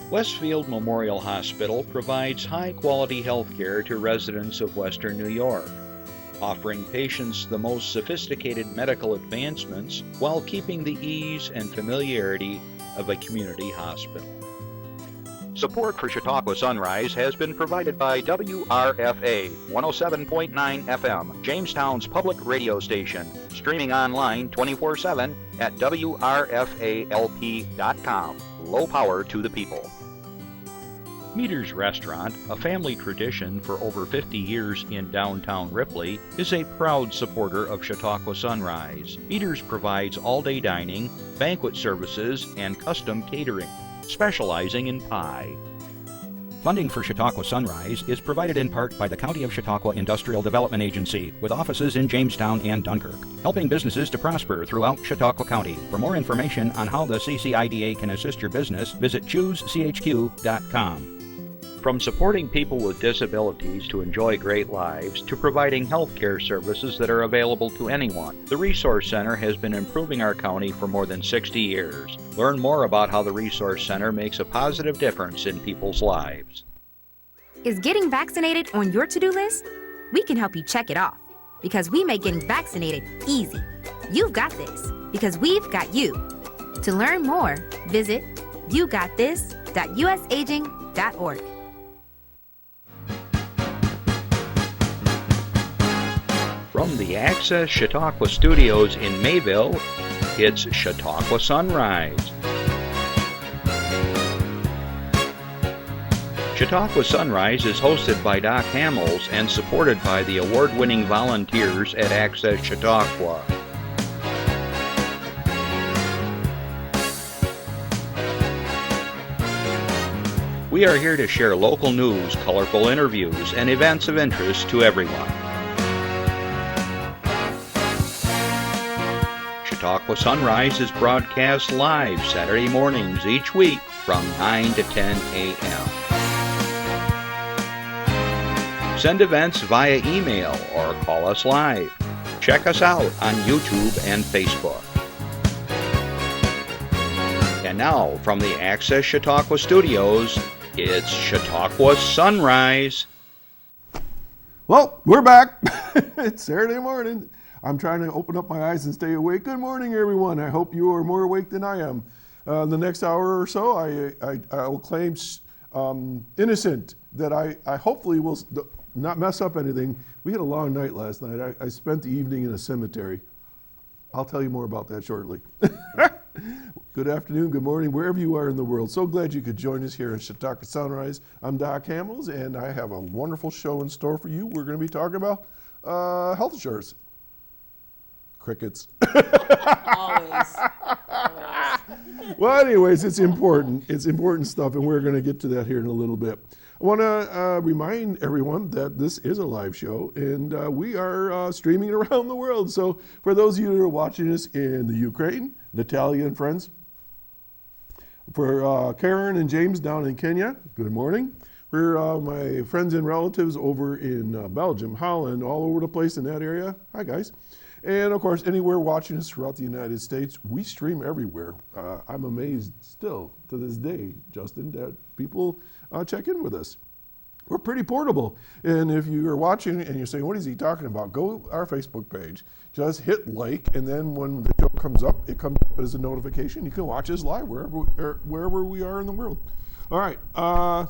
Westfield Memorial Hospital provides high-quality health care to residents of Western New York, offering patients the most sophisticated medical advancements while keeping the ease and familiarity of a community hospital. Support for Chautauqua Sunrise has been provided by WRFA 107.9 FM, Jamestown's public radio station, streaming online 24/7 at WRFALP.com. Low power to the people. Meter's Restaurant, a family tradition for over 50 years in downtown Ripley, is a proud supporter of Chautauqua Sunrise. Meter's provides all-day dining, banquet services, and custom catering, specializing in pie. Funding for Chautauqua Sunrise is provided in part by the County of Chautauqua Industrial Development Agency, with offices in Jamestown and Dunkirk, helping businesses to prosper throughout Chautauqua County. For more information on how the CCIDA can assist your business, visit choosechq.com. From supporting people with disabilities to enjoy great lives, to providing health care services that are available to anyone, the Resource Center has been improving our county for more than 60 years. Learn more about how the Resource Center makes a positive difference in people's lives. Is getting vaccinated on your to-do list? We can help you check it off, because we make getting vaccinated easy. You've got this, because we've got you. To learn more, visit yougotthis.usaging.org. From the Access Chautauqua Studios in Mayville, it's Chautauqua Sunrise. Chautauqua Sunrise is hosted by Doc Hamels and supported by the award-winning volunteers at Access Chautauqua. We are here to share local news, colorful interviews, and events of interest to everyone. Chautauqua Sunrise is broadcast live Saturday mornings each week from 9 to 10 a.m. Send events via email or call us live. Check us out on YouTube and Facebook. And now, from the Access Chautauqua Studios, it's Chautauqua Sunrise. Well, we're back. It's Saturday morning. I'm trying to open up my eyes and stay awake. Good morning, everyone. I hope you are more awake than I am. The next hour or so, I will claim innocent, that I hopefully will not mess up anything. We had a long night last night. I spent the evening in a cemetery. I'll tell you more about that shortly. Good afternoon, good morning, wherever you are in the world. So glad you could join us here in Chautauqua Sunrise. I'm Doc Hamels, and I have a wonderful show in store for you. We're going to be talking about health insurance. Crickets. Always. Well, anyways, it's important. It's important stuff, and we're going to get to that here in a little bit. I want to remind everyone that this is a live show, and we are streaming it around the world. So for those of you that are watching us in the Ukraine, Natalia and friends, for Karen and James down in Kenya, good morning. For my friends and relatives over in Belgium, Holland, all over the place in that area, hi guys. And of course, anywhere watching us throughout the United States, we stream everywhere. I'm amazed still to this day, Justin, that people check in with us. We're pretty portable. And if you are watching and you're saying, what is he talking about? Go to our Facebook page, just hit like, and then when the show comes up, it comes up as a notification. You can watch us live wherever we are in the world. All right,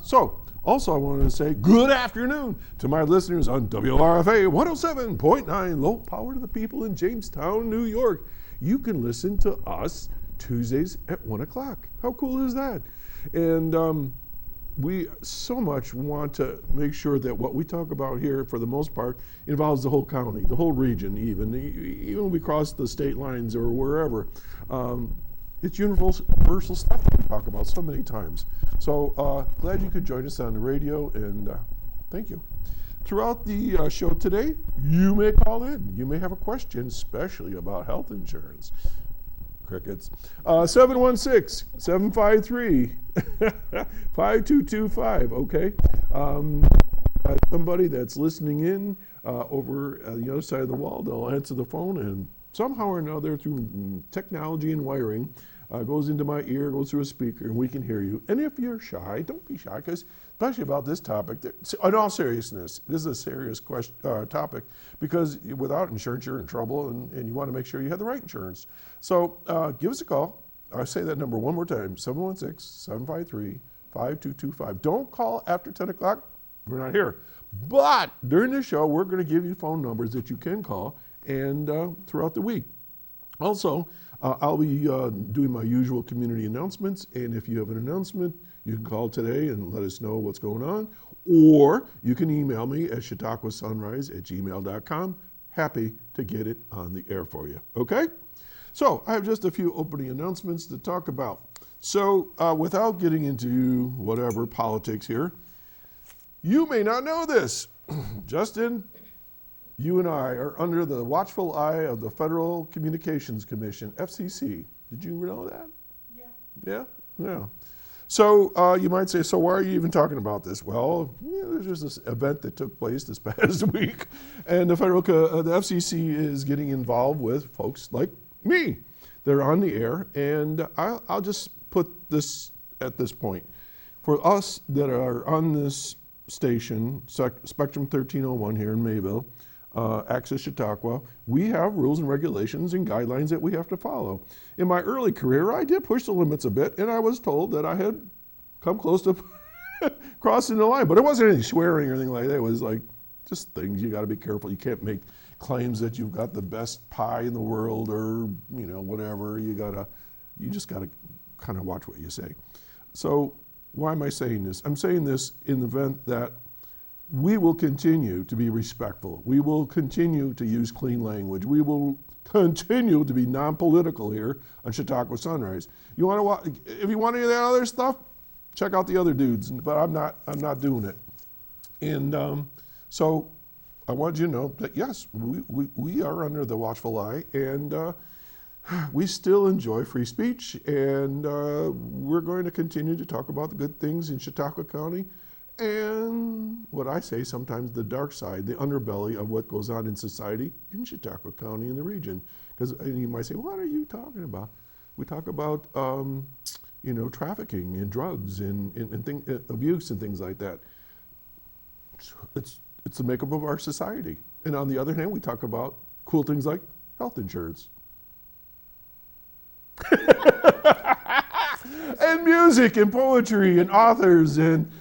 so also I wanted to say good afternoon to my listeners on WRFA 107.9, low power to the people in Jamestown, New York. You can listen to us Tuesdays at 1 o'clock. How cool is that? And we so much want to make sure that what we talk about here, for the most part, involves the whole county, the whole region even when we cross the state lines or wherever. It's universal stuff that we talk about so many times. So glad you could join us on the radio, and thank you. Throughout the show today, you may call in. You may have a question, especially about health insurance. Crickets. 716-753-5225, okay? Somebody that's listening in over the other side of the wall, they'll answer the phone, and somehow or another, through technology and wiring, goes into my ear, goes through a speaker, and we can hear you. And if you're shy, don't be shy, because especially about this topic, in all seriousness, this is a serious topic, because without insurance, you're in trouble, and you want to make sure you have the right insurance. So give us a call. I say that number one more time, 716-753-5225. Don't call after 10 o'clock. We're not here. But during the show, we're going to give you phone numbers that you can call and throughout the week. Also, I'll be doing my usual community announcements, and if you have an announcement, you can call today and let us know what's going on, or you can email me at chautauquasunrise@gmail.com. Happy to get it on the air for you, okay? So I have just a few opening announcements to talk about. So without getting into whatever politics here, you may not know this. Justin, you and I are under the watchful eye of the Federal Communications Commission, FCC. Did you know that? Yeah? Yeah. So you might say, so why are you even talking about this? Well, there's just this event that took place this past week, and the FCC is getting involved with folks like me. They're on the air, and I'll just put this at this point. For us that are on this station, Spectrum 1301 here in Mayville, Access Chautauqua, we have rules and regulations and guidelines that we have to follow. In my early career, I did push the limits a bit, and I was told that I had come close to crossing the line, but it wasn't any swearing or anything like that. It was like just things you got to be careful. You can't make claims that you've got the best pie in the world, or whatever. You just gotta kind of watch what you say. So why am I saying this? I'm saying this in the event that we will continue to be respectful. We will continue to use clean language. We will continue to be non-political here on Chautauqua Sunrise. If you want any of that other stuff, check out the other dudes. But I'm not doing it. And so I want you to know that yes, we are under the watchful eye, and we still enjoy free speech, and we're going to continue to talk about the good things in Chautauqua County, and what I say sometimes the dark side, the underbelly of what goes on in society in Chautauqua County and the region. Because you might say, what are you talking about? We talk about trafficking and drugs and abuse and things like that. It's the makeup of our society. And on the other hand, we talk about cool things like health insurance. And music and poetry and authors and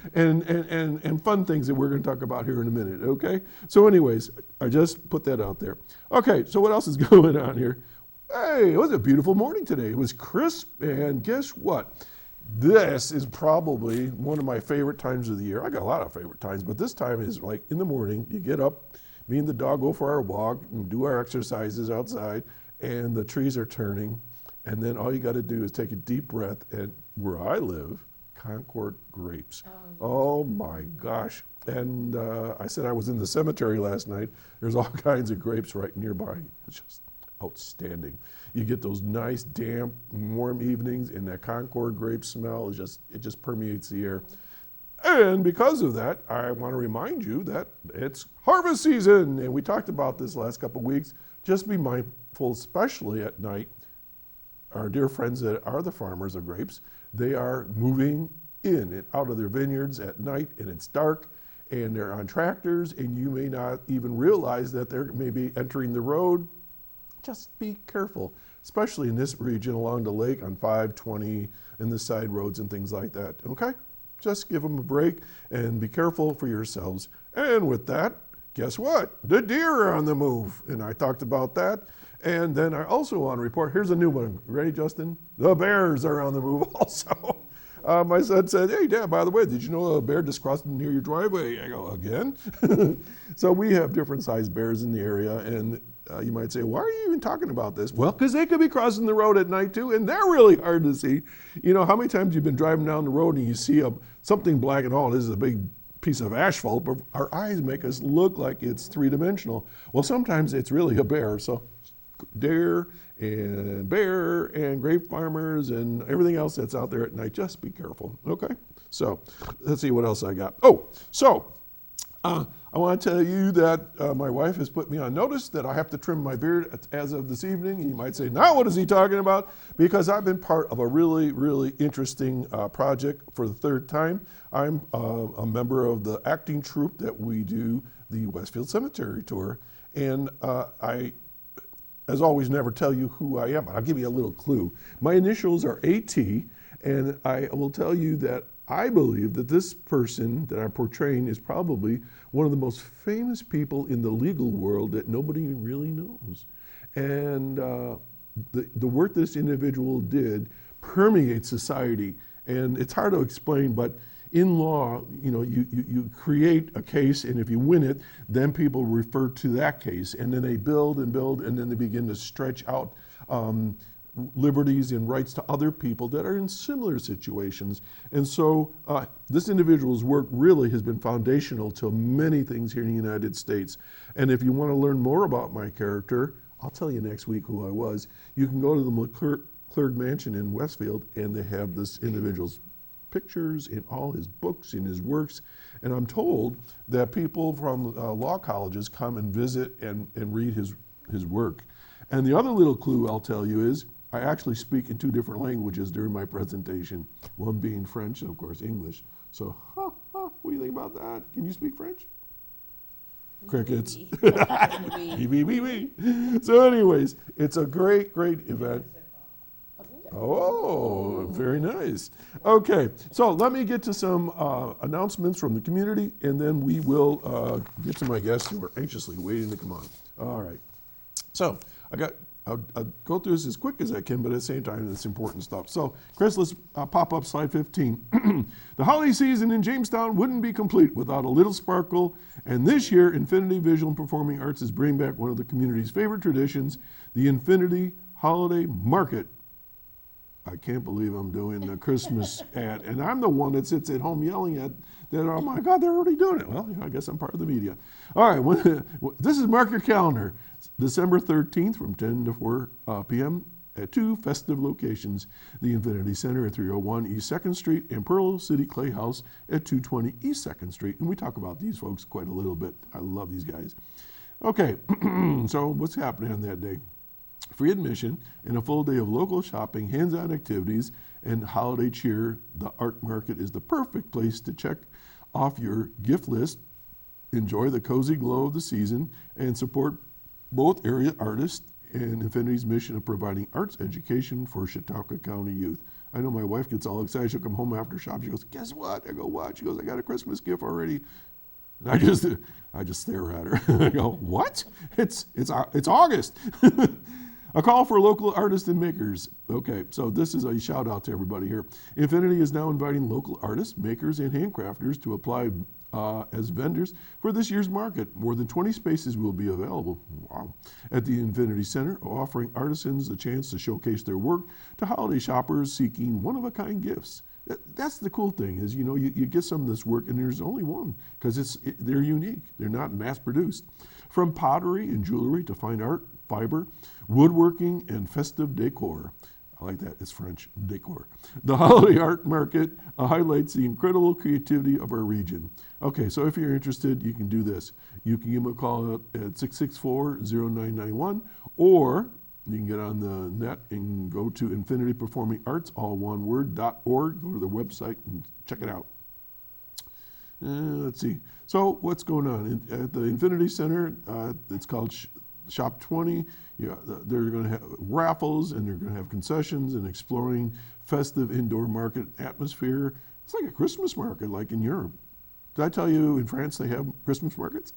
fun things that we're going to talk about here in a minute, okay? So anyways, I just put that out there. Okay, so what else is going on here? Hey, it was a beautiful morning today. It was crisp, and guess what? This is probably one of my favorite times of the year. I got a lot of favorite times, but this time is like in the morning. You get up, me and the dog go for our walk and do our exercises outside, and the trees are turning. And then all you got to do is take a deep breath, and where I live, Concord grapes. Oh my gosh. And I said I was in the cemetery last night. There's all kinds of grapes right nearby. It's just outstanding. You get those nice, damp, warm evenings, and that Concord grape smell it just permeates the air. And because of that, I want to remind you that it's harvest season. And we talked about this last couple of weeks. Just be mindful, especially at night. Our dear friends that are the farmers of grapes, they are moving in and out of their vineyards at night, and it's dark, and they're on tractors, and you may not even realize that they're maybe entering the road. Just be careful, especially in this region along the lake on 520 and the side roads and things like that, okay? Just give them a break and be careful for yourselves. And with that, guess what? The deer are on the move, and I talked about that. And then I also want to report, here's a new one. Ready, Justin? The bears are on the move also. My son said, hey, Dad, by the way, did you know a bear just crossed near your driveway? I go, again? So we have different sized bears in the area, and you might say, why are you even talking about this? Well, because they could be crossing the road at night too, and they're really hard to see. You know, how many times you've been driving down the road and you see something black and all, this is a big piece of asphalt, but our eyes make us look like it's three-dimensional. Well, sometimes it's really a bear, so deer and bear and grape farmers and everything else that's out there at night, just be careful, okay? So let's see what else I got. Oh, so I want to tell you that my wife has put me on notice that I have to trim my beard as of this evening. You might say, now what is he talking about? Because I've been part of a really, really interesting project for the third time. I'm a member of the acting troupe that we do the Westfield Cemetery tour. And I, as always, never tell you who I am, but I'll give you a little clue. My initials are AT, and I will tell you that I believe that this person that I'm portraying is probably one of the most famous people in the legal world that nobody really knows. And the work this individual did permeates society. And it's hard to explain, but in law, you know, you create a case, and if you win it, then people refer to that case. And then they build and build, and then they begin to stretch out liberties and rights to other people that are in similar situations. And so this individual's work really has been foundational to many things here in the United States. And if you want to learn more about my character, I'll tell you next week who I was. You can go to the McClurg Mansion in Westfield, and they have this individual's pictures in all his books, in his works. And I'm told that people from law colleges come and visit and read his work. And the other little clue I'll tell you is I actually speak in 2 different languages during my presentation, one being French and, of course, English. So, what do you think about that? Can you speak French? Crickets. So anyways, it's a great, great event. Oh, very nice. Okay, so let me get to some announcements from the community, and then we will get to my guests who are anxiously waiting to come on. All right. So I'll go through this as quick as I can, but at the same time, it's important stuff. So, Chris, let's pop up slide 15. The holiday season in Jamestown wouldn't be complete without a little sparkle, and this year, Infinity Visual and Performing Arts is bringing back one of the community's favorite traditions, the Infinity Holiday Market. I can't believe I'm doing a Christmas ad, and I'm the one that sits at home yelling at that, oh my God, they're already doing it. Well, I guess I'm part of the media. All right, this is mark your calendar. December 13th from 10 to 4 p.m. at 2 festive locations, the Infinity Center at 301 East 2nd Street and Pearl City Clay House at 220 East 2nd Street. And we talk about these folks quite a little bit. I love these guys. Okay, so what's happening on that day? Free admission and a full day of local shopping, hands-on activities, and holiday cheer. The art market is the perfect place to check off your gift list, enjoy the cozy glow of the season, and support both area artists and Infinity's mission of providing arts education for Chautauqua County youth. I know my wife gets all excited. She'll come home after shop. She goes, guess what? I go, what? She goes, I got a Christmas gift already. And I just stare at her. I go, what? It's August. A call for local artists and makers. Okay, so this is a shout out to everybody here. Infinity is now inviting local artists, makers, and handcrafters to apply as vendors for this year's market. More than 20 spaces will be available. Wow. At the Infinity Center, offering artisans the chance to showcase their work to holiday shoppers seeking one-of-a-kind gifts. That's the cool thing is, you know, you get some of this work and there's only one because they're unique. They're not mass-produced. From pottery and jewelry to fine art, fiber, woodworking, and festive decor. I like that, it's French, decor. The holiday art market highlights the incredible creativity of our region. Okay, so if you're interested, you can do this. You can give them a call at 664-0991, or you can get on the net and go to Infinity Performing Arts, all one word, .org. Go to the website and check it out. Let's see. So what's going on? At the Infinity Center, it's called Shop 20. They're going to have raffles, and they're going to have concessions and exploring festive indoor market atmosphere. It's like a Christmas market like in Europe. Did I tell you in France they have Christmas markets?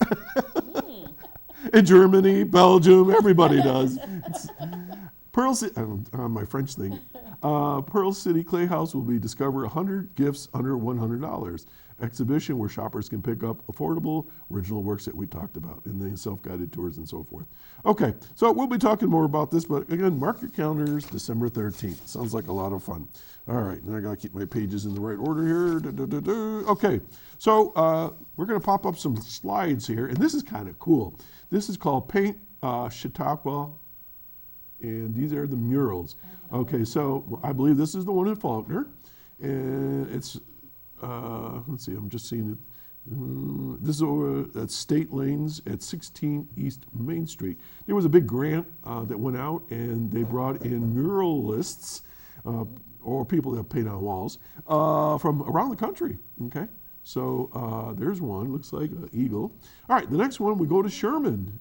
In Germany, Belgium, everybody does. Pearl City, my French thing. Pearl City Clay House will be Discover 100 Gifts Under $100. Exhibition where shoppers can pick up affordable original works that we talked about in the self-guided tours and so forth. Okay, so we'll be talking more about this, but again, mark your calendars, December 13th. Sounds like a lot of fun. All right, now I gotta keep my pages in the right order here. Okay, so we're gonna pop up some slides here, and this is kind of cool. This is called Paint Chautauqua, and these are the murals. Okay, so I believe this is the one in Faulkner, and it's, let's see, I'm just seeing it. This is over at State Lanes at 16 East Main Street. There was a big grant that went out, and they brought in muralists or people that paint on walls from around the country. Okay, so there's one. Looks like an eagle. All right, the next one we go to Sherman.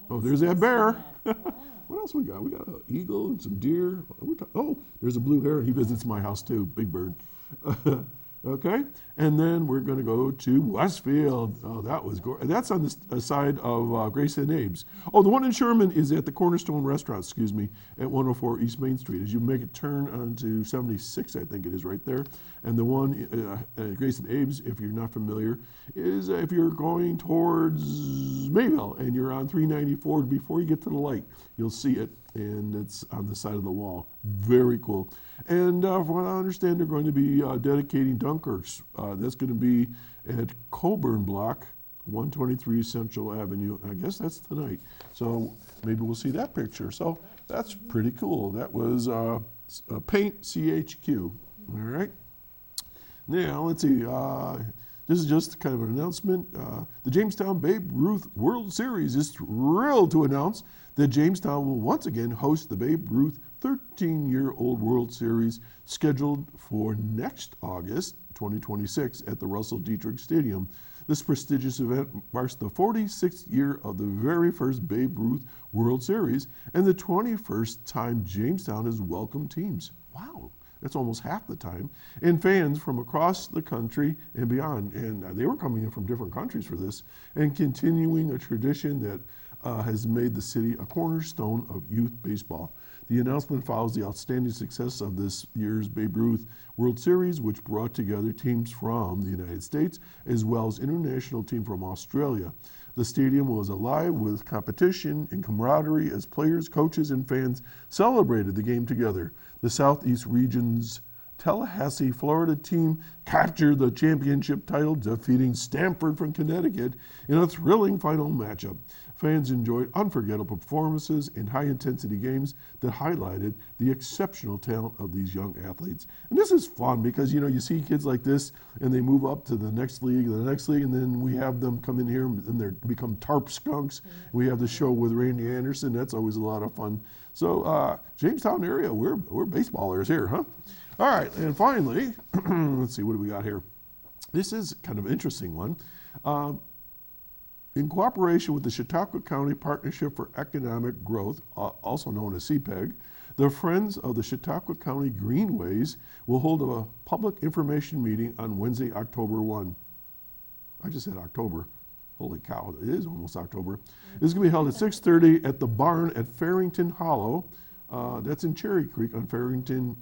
Oh, there's that bear. What else we got? We got an eagle and some deer. Oh, there's a blue heron. He visits my house too. Big bird. Okay, and then we're going to go to Westfield. Oh, that was gorgeous. That's on the side of Grace and Abe's. Oh, the one in Sherman is at the Cornerstone Restaurant, at 104 East Main Street. As you make a turn onto 76, I think it is right there. And the one at Grace and Abe's, if you're not familiar, is if you're going towards Mayville and you're on 394 before you get to the light, you'll see it, and it's on the side of the wall. Very cool. And from what I understand, they're going to be dedicating Dunkirk's. That's going to be at Coburn Block, 123 Central Avenue. I guess that's tonight. So maybe we'll see that picture. So that's pretty cool. That was Paint CHQ. All right. Now, let's see. This is just kind of an announcement. The Jamestown Babe Ruth World Series is thrilled to announce that Jamestown will once again host the Babe Ruth 13-year-old World Series scheduled for next August 2026 at the Russell Dietrich Stadium. This prestigious event marks the 46th year of the very first Babe Ruth World Series and the 21st time Jamestown has welcomed teams. Wow. That's almost half the time. And fans from across the country and beyond. And they were coming in from different countries for this and continuing a tradition that has made the city a cornerstone of youth baseball. The announcement follows the outstanding success of this year's Babe Ruth World Series, which brought together teams from the United States as well as international team from Australia. The stadium was alive with competition and camaraderie as players, coaches, and fans celebrated the game together. The Southeast region's Tallahassee, Florida team captured the championship title, defeating Stamford from Connecticut in a thrilling final matchup. Fans enjoyed unforgettable performances and high-intensity games that highlighted the exceptional talent of these young athletes. And this is fun because, you see kids like this and they move up to the next league, and then we have them come in here and they become tarp skunks. We have the show with Randy Anderson. That's always a lot of fun. So Jamestown area, we're baseballers here, huh? All right, and finally, let's see, what do we got here? This is kind of an interesting one. In cooperation with the Chautauqua County Partnership for Economic Growth, also known as CPEG, the Friends of the Chautauqua County Greenways will hold a public information meeting on Wednesday, October 1. I just said October. Holy cow, it is almost October. This is going to be held at 6:30 at the barn at Farrington Hollow. That's in Cherry Creek on Farrington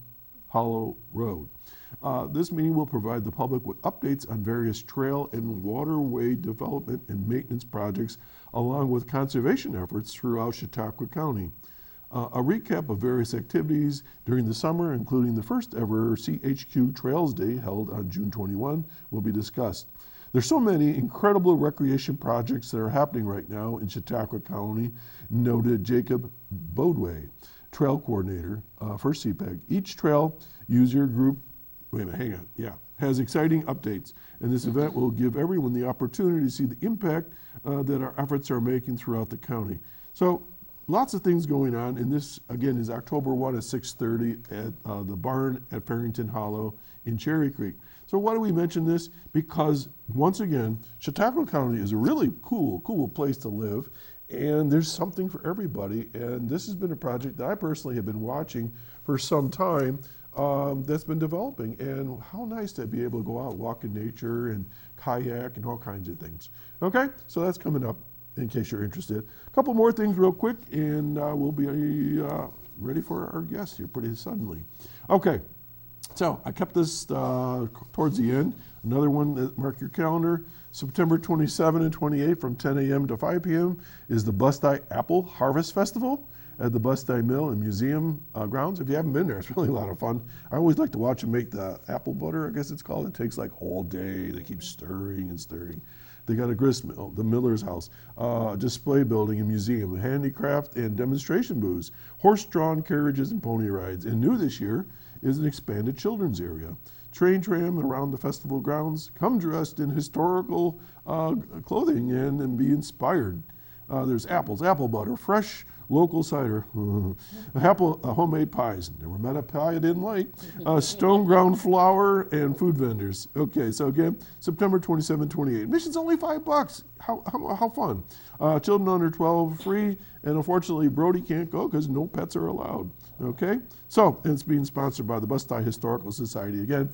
Hollow Road. This meeting will provide the public with updates on various trail and waterway development and maintenance projects, along with conservation efforts throughout Chautauqua County. A recap of various activities during the summer, including the first ever CHQ Trails Day held on June 21, will be discussed. There's so many incredible recreation projects that are happening right now in Chautauqua County, noted Jacob Bodway, trail coordinator for CPEG. Each trail user group has exciting updates, and this event will give everyone the opportunity to see the impact that our efforts are making throughout the county. So lots of things going on, and this again is October 1 at 6:30 at the barn at Farrington Hollow in Cherry Creek. So why do we mention this? Because once again, Chautauqua County is a really cool place to live, and there's something for everybody. And this has been a project that I personally have been watching for some time. That's been developing, and how nice to be able to go out, walk in nature, and kayak, and all kinds of things. Okay, so that's coming up in case you're interested. A couple more things real quick, and we'll be ready for our guests here pretty suddenly. Okay, so I kept this towards the end. Another one that mark your calendar. September 27 and 28 from 10 a.m. to 5 p.m. is the Bust-Eye Apple Harvest Festival at the Bust-Eye Mill and Museum grounds. If you haven't been there, it's really a lot of fun. I always like to watch them make the apple butter, I guess it's called. It takes like all day. They keep stirring and stirring. They got a grist mill, the Miller's House, display building and museum, handicraft and demonstration booths, horse-drawn carriages and pony rides. And new this year is an expanded children's area. train tram around the festival grounds. Come dressed in historical clothing and be inspired. There's apples, apple butter, fresh local cider, homemade pies. Never met a pie I didn't like. Stone ground flour and food vendors. Okay, so again, September 27, 28. Admission's only $5. How fun. Children under 12 free, and unfortunately Brody can't go because no pets are allowed. Okay, so and it's being sponsored by the Bust-Eye Historical Society again,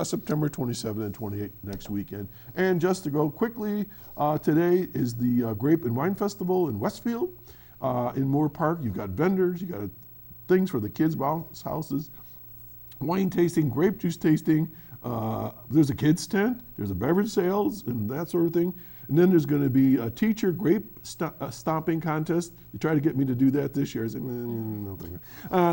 September 27 and 28 next weekend. And just to go quickly, today is the Grape and Wine Festival in Westfield. In Moore Park, you've got vendors, you got things for the kids' bounce houses, wine tasting, grape juice tasting. There's a kids tent, there's a beverage sales, and that sort of thing. And then there's going to be a teacher grape stomping contest. You try to get me to do that this year. I said, no,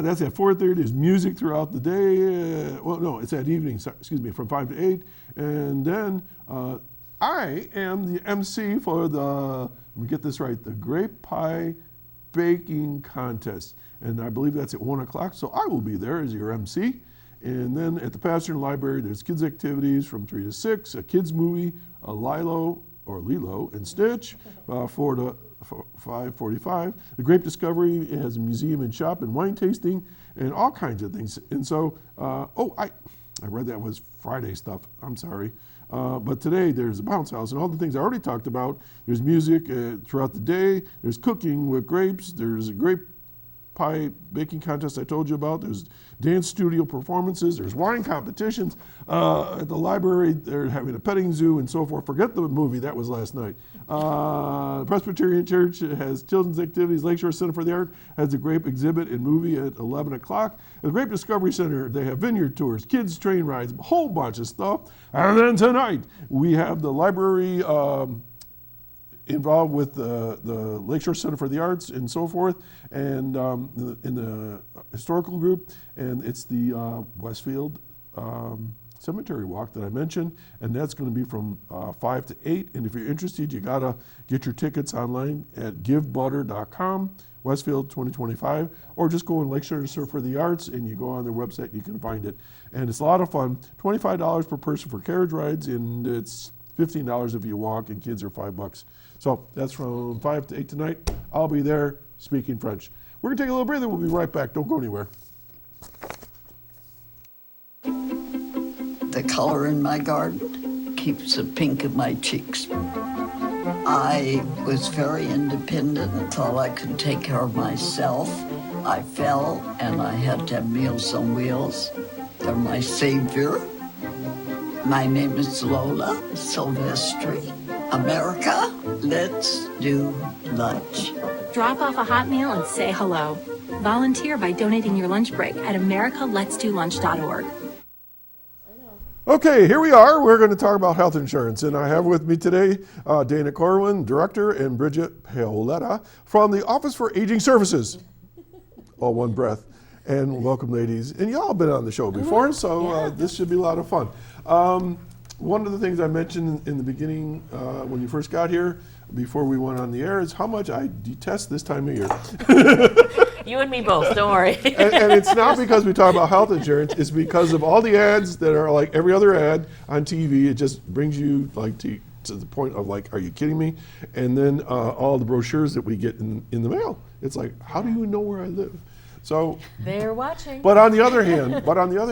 that's at 4:30. There's music throughout the day. Well, no, it's at evening, from 5 to 8. And then I am the MC for let me get this right, the grape pie baking contest. And I believe that's at 1 o'clock, so I will be there as your MC. And then at the Pastor Library, there's kids' activities from 3 to 6, a kids' movie, a Lilo and Stitch, 4 to 5:45. The Grape Discovery has a museum and shop and wine tasting and all kinds of things. And so, I read that was Friday stuff. I'm sorry. But today there's a bounce house and all the things I already talked about. There's music throughout the day. There's cooking with grapes. There's a grape pie baking contest I told you about. There's dance studio performances. There's wine competitions. At the library, they're having a petting zoo and so forth. Forget the movie, that was last night. Presbyterian Church has children's activities. Lakeshore Center for the Art has a grape exhibit and movie at 11 o'clock. At the Grape Discovery Center, they have vineyard tours, kids train rides, a whole bunch of stuff. And then tonight, we have the library involved with the Lakeshore Center for the Arts and so forth, and in the historical group, and it's the Westfield Cemetery Walk that I mentioned, and that's going to be from 5 to 8, and if you're interested, you got to get your tickets online at givebutter.com, Westfield 2025, or just go on Lakeshore Center for the Arts, and you go on their website, you can find it, and it's a lot of fun. $25 per person for carriage rides, and it's $15 if you walk, and kids are $5. So that's from 5 to 8 tonight. I'll be there speaking French. We're gonna take a little breather. We'll be right back. Don't go anywhere. The color in my garden keeps the pink in my cheeks. I was very independent and thought I could take care of myself. I fell and I had to have Meals on Wheels. They're my savior. My name is Lola Silvestri. America, let's do lunch. Drop off a hot meal and say hello. Volunteer by donating your lunch break at americaletsdolunch.org. Okay, here we are. We're going to talk about health insurance, and I have with me today Dana Corwin, Director, and Bridget Paoletta from the Office for Aging Services. All one breath. And welcome, ladies. And y'all have been on the show before, so this should be a lot of fun. One of the things I mentioned in the beginning when you first got here, before we went on the air, is how much I detest this time of year. You and me both, don't worry. and it's not because we talk about health insurance, it's because of all the ads that are like every other ad on TV. It just brings you like to the point of like, are you kidding me? And then all the brochures that we get in the mail. It's like, how do you know where I live? So they're watching. But on the other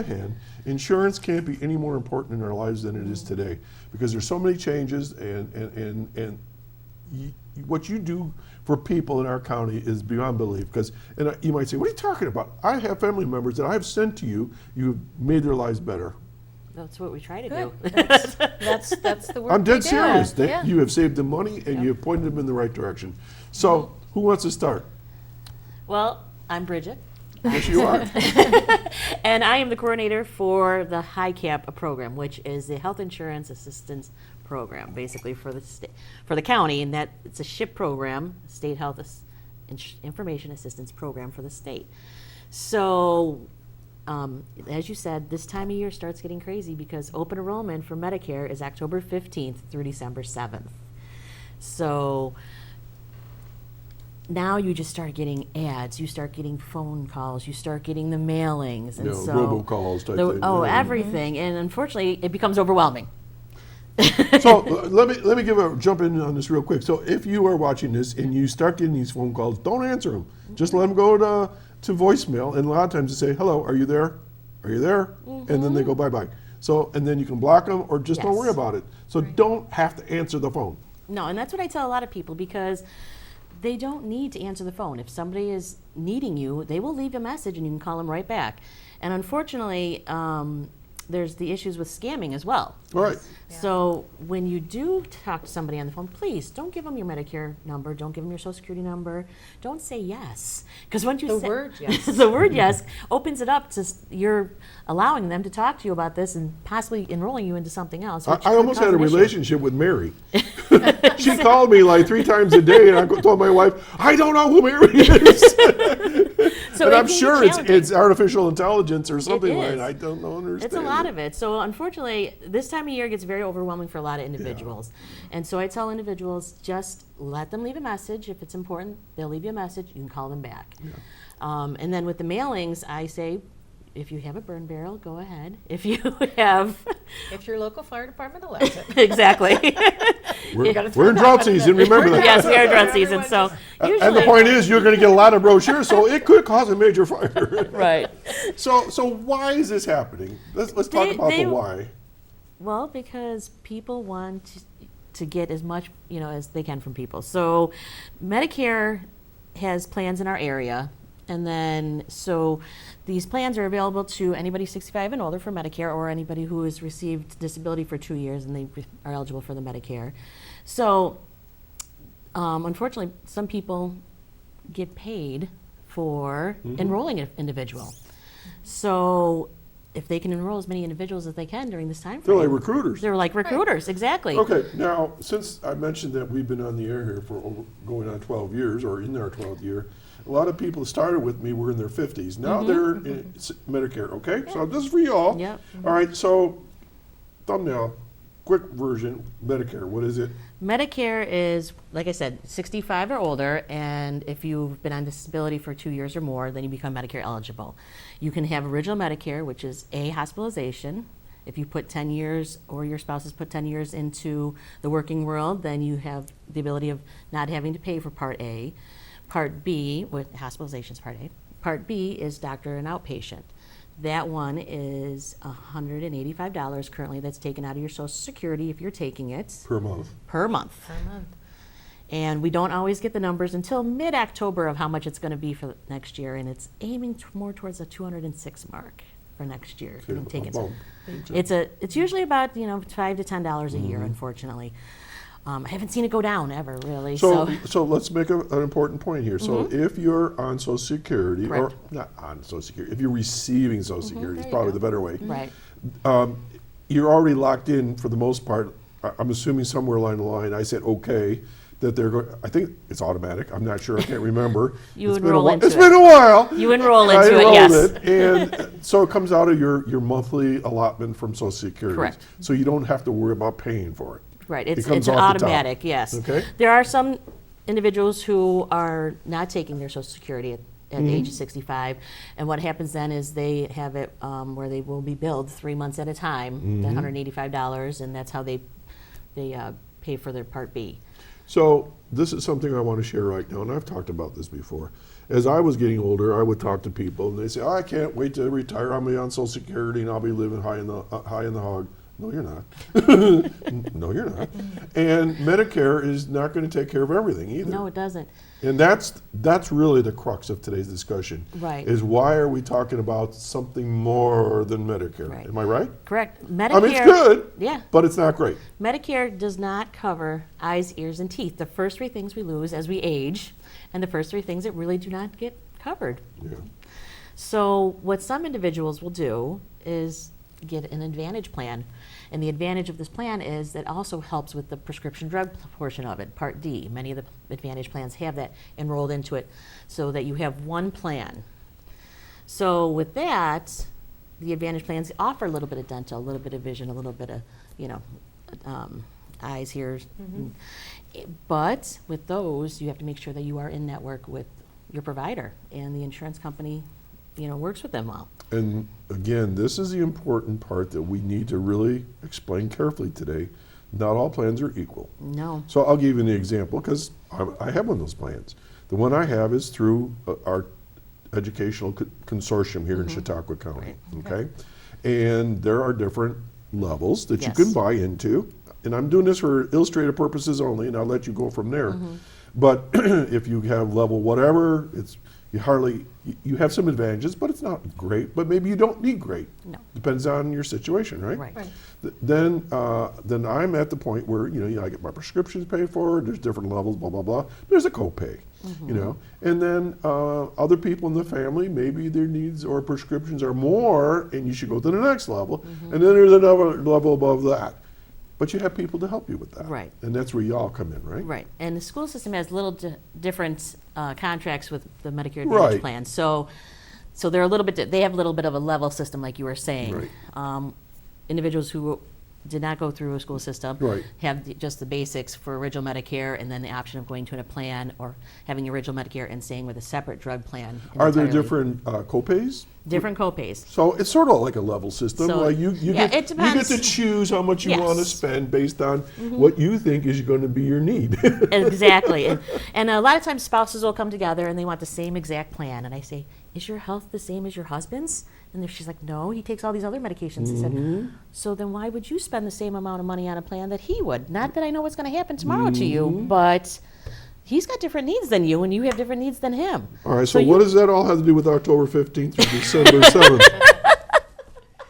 hand, insurance can't be any more important in our lives than it is today, because there's so many changes, and what you do for people in our county is beyond belief. Because you might say, what are you talking about? I have family members that I have sent to you. You've made their lives better. That's what we try to Good. do. That's the work I'm dead we do. serious. Yeah. You have saved them money, and you have pointed them in the right direction. So who wants to start? Well, I'm Bridget. Yes, you are. And I am the coordinator for the HICAP program, which is the Health Insurance Assistance Program, basically for the county, and that it's a SHIP program, State Health Information Assistance Program for the state. So, as you said, this time of year starts getting crazy because open enrollment for Medicare is October 15th through December 7th. So, now you just start getting ads, you start getting phone calls, you start getting the mailings, and so robocalls type thing. everything, and unfortunately, it becomes overwhelming. So let me jump in on this real quick. So if you are watching this and you start getting these phone calls, don't answer them. Just let them go to voicemail, and a lot of times they say, "Hello, are you there? Are you there?" And then they go bye-bye. So, and then you can block them or just don't worry about it. So don't have to answer the phone. No, and that's what I tell a lot of people, because they don't need to answer the phone. If somebody is needing you, they will leave a message and you can call them right back. And unfortunately, there's the issues with scamming as well. Right. So when you do talk to somebody on the phone, please don't give them your Medicare number. Don't give them your Social Security number. Don't say yes, because once you say word yes, the word yes opens it up to you're allowing them to talk to you about this and possibly enrolling you into something else. I almost had a relationship with Mary. She called me like 3 times a day, and I told my wife, "I don't know who Mary is." So but I'm sure it's artificial intelligence or something like that. I don't understand. It's a lot of it. So unfortunately, this time of year gets very overwhelming for a lot of individuals. And so I tell individuals, just let them leave a message. If it's important, they'll leave you a message. You can call them back. And then with the mailings, I say, if you have a burn barrel, go ahead. If you have... If your local fire department allows it. Exactly. We're in drought season, remember that. Yes, we are in drought season, so usually... And the point is, you're going to get a lot of brochures, so it could cause a major fire. Right. So why is this happening? Let's talk about the why. Well, because people want to get as much, as they can from people. So Medicare has plans in our area. And then, so these plans are available to anybody 65 and older for Medicare, or anybody who has received disability for 2 years and they are eligible for the Medicare. So, unfortunately, some people get paid for enrolling an individual. So, if they can enroll as many individuals as they can during this time frame. They're like recruiters. They're like recruiters, exactly. Okay, now, since I mentioned that we've been on the air here for going on 12 years, or in our 12th year, a lot of people that started with me were in their 50s. Now they're in Medicare, okay? Yeah. So this is for y'all. Yep. All right, so thumbnail, quick version, Medicare, what is it? Medicare is, like I said, 65 or older, and if you've been on disability for 2 years or more, then you become Medicare eligible. You can have original Medicare, which is A, hospitalization. If you put 10 years, or your spouse has put 10 years into the working world, then you have the ability of not having to pay for Part A. Part B, with hospitalizations, Part A. Part B is doctor and outpatient. That one is $185 currently. That's taken out of your Social Security if you're taking it. Per month. Per month. And we don't always get the numbers until mid-October of how much it's going to be for next year, and it's aiming more towards the 206 mark for next year. It's usually about $5 to $10 a year, unfortunately. I haven't seen it go down ever, really. So let's make an important point here. So if you're on Social Security, or not on Social Security, if you're receiving Social Security, it's probably the better way. Right. You're already locked in for the most part. I'm assuming somewhere along the line I said okay, that they're going, I think it's automatic. I'm not sure, I can't remember. It's been a while. You enroll into it, yes. And so it comes out of your monthly allotment from Social Security. Correct. So you don't have to worry about paying for it. Right, it's an automatic, yes. Okay. There are some individuals who are not taking their Social Security at the age of 65, and what happens then is they have it where they will be billed 3 months at a time, the $185, and that's how they pay for their Part B. So this is something I want to share right now, and I've talked about this before. As I was getting older, I would talk to people, and they say, I can't wait to retire. I'll be on Social Security, and I'll be living high in the hog. No, you're not. No, you're not. And Medicare is not going to take care of everything either. No, it doesn't. And that's really the crux of today's discussion. Right. Is why are we talking about something more than Medicare? Right. Am I right? Correct. Medicare, I mean, it's good, yeah, but it's not great. Medicare does not cover eyes, ears, and teeth. The first 3 things we lose as we age, and the first 3 things that really do not get covered. Yeah. So what some individuals will do is get an Advantage plan. And the advantage of this plan is that it also helps with the prescription drug portion of it, Part D. Many of the Advantage plans have that enrolled into it so that you have one plan. So with that, the Advantage plans offer a little bit of dental, a little bit of vision, a little bit of, eyes here. But with those, you have to make sure that you are in network with your provider, and the insurance company, works with them well. And again, this is the important part that we need to really explain carefully today. Not all plans are equal. No. So I'll give you an example, because I have one of those plans. The one I have is through our educational consortium here in Chautauqua County, okay? And there are different levels that you can buy into. And I'm doing this for illustrative purposes only, and I'll let you go from there. But if you have level whatever, you have some advantages, but it's not great. But maybe you don't need great. No. Depends on your situation, right? Right. Then I'm at the point where I get my prescriptions paid for. There's different levels, blah blah blah. There's a copay, and then other people in the family, maybe their needs or prescriptions are more, and you should go to the next level. And then there's another level above that. But you have people to help you with that. Right. And that's where y'all come in, right? Right. And the school system has little different contracts with the Medicare Advantage plan. So they're a little bit, they have a little bit of a level system, like you were saying. Right. Individuals who did not go through a school system Right. have just the basics for original Medicare, and then the option of going to a plan or having original Medicare and staying with a separate drug plan. Are there entirely. different copays? Different copays. So it's sort of like a level system. So, Like you yeah, get it depends. to choose how much you Yes. want to spend based on what you think is going to be your need. Exactly. And a lot of times spouses will come together and they want the same exact plan. And I say, is your health the same as your husband's? And she's like, no, he takes all these other medications. I said, so then why would you spend the same amount of money on a plan that he would? Not that I know what's going to happen tomorrow to you, but he's got different needs than you, and you have different needs than him. All right, so what does that all have to do with October 15th through December 7th?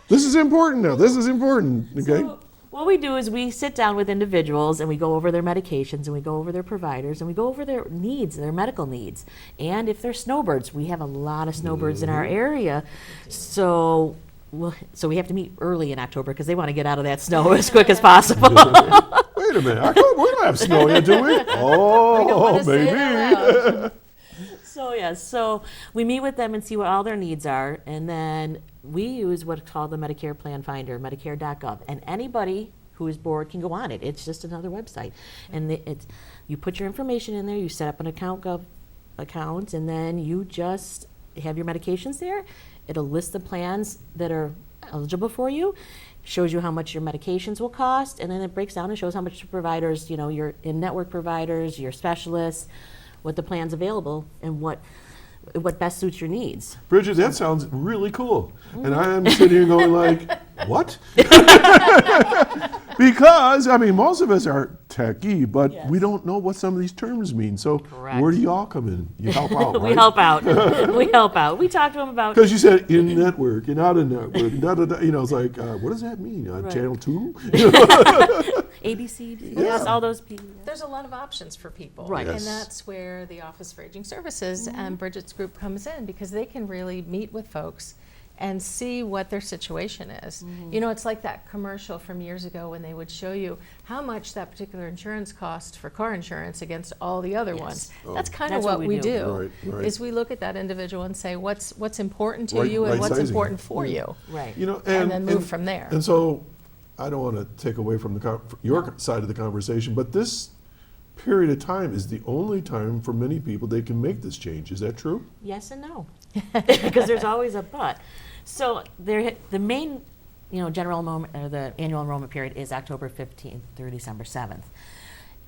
This is important now. This is important, okay? So what we do is we sit down with individuals and we go over their medications and we go over their providers and we go over their needs, their medical needs. And if they're snowbirds, we have a lot of snowbirds in our area. So we have to meet early in October because they want to get out of that snow as quick as possible. Wait a minute, October, we don't have snow yet, do we? Oh, maybe. So we meet with them and see what all their needs are, and then we use what's called the Medicare Plan Finder, Medicare.gov, and anybody who is bored can go on it. It's just another website, and you put your information in there, you set up an account, and then you just have your medications there. It'll list the plans that are eligible for you, shows you how much your medications will cost, and then it breaks down and shows how much the providers, your in-network providers, your specialists, what the plan's available, and what best suits your needs. Bridget, that sounds really cool. And I am sitting here going like, what? Because, most of us are techie, but we don't know what some of these terms mean. So where do y'all come in? You help out, right? We help out. We help out. We talk to them about... Because you said in-network and out-of-network. It's like, what does that mean? Channel 2? ABC, yes, all those people. There's a lot of options for people. Right. And that's where the Office for Aging Services and Bridget's group comes in, because they can really meet with folks and see what their situation is. It's like that commercial from years ago when they would show you how much that particular insurance cost for car insurance against all the other ones. That's kind of what we do. Right. Is we look at that individual and say what's important to you and what's important for you. Right. And then move from there. And so I don't want to take away from your side of the conversation, but this period of time is the only time for many people they can make this change. Is that true? Yes and no, because there's always a but. So the main, general enrollment or the annual enrollment period is October 15th through December 7th.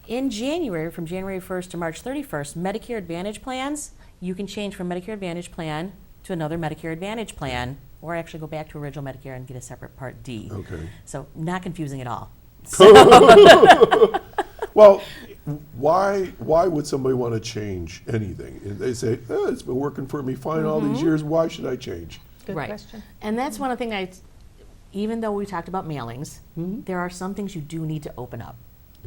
In January, from January 1st to March 31st, Medicare Advantage plans, you can change from Medicare Advantage plan to another Medicare Advantage plan, or actually go back to original Medicare and get a separate Part D. Okay. So not confusing at all. Well, why would somebody want to change anything? And they say, it's been working for me fine all these years. Why should I change? Good Right. question. And that's one of the things even though we talked about mailings, there are some things you do need to open up.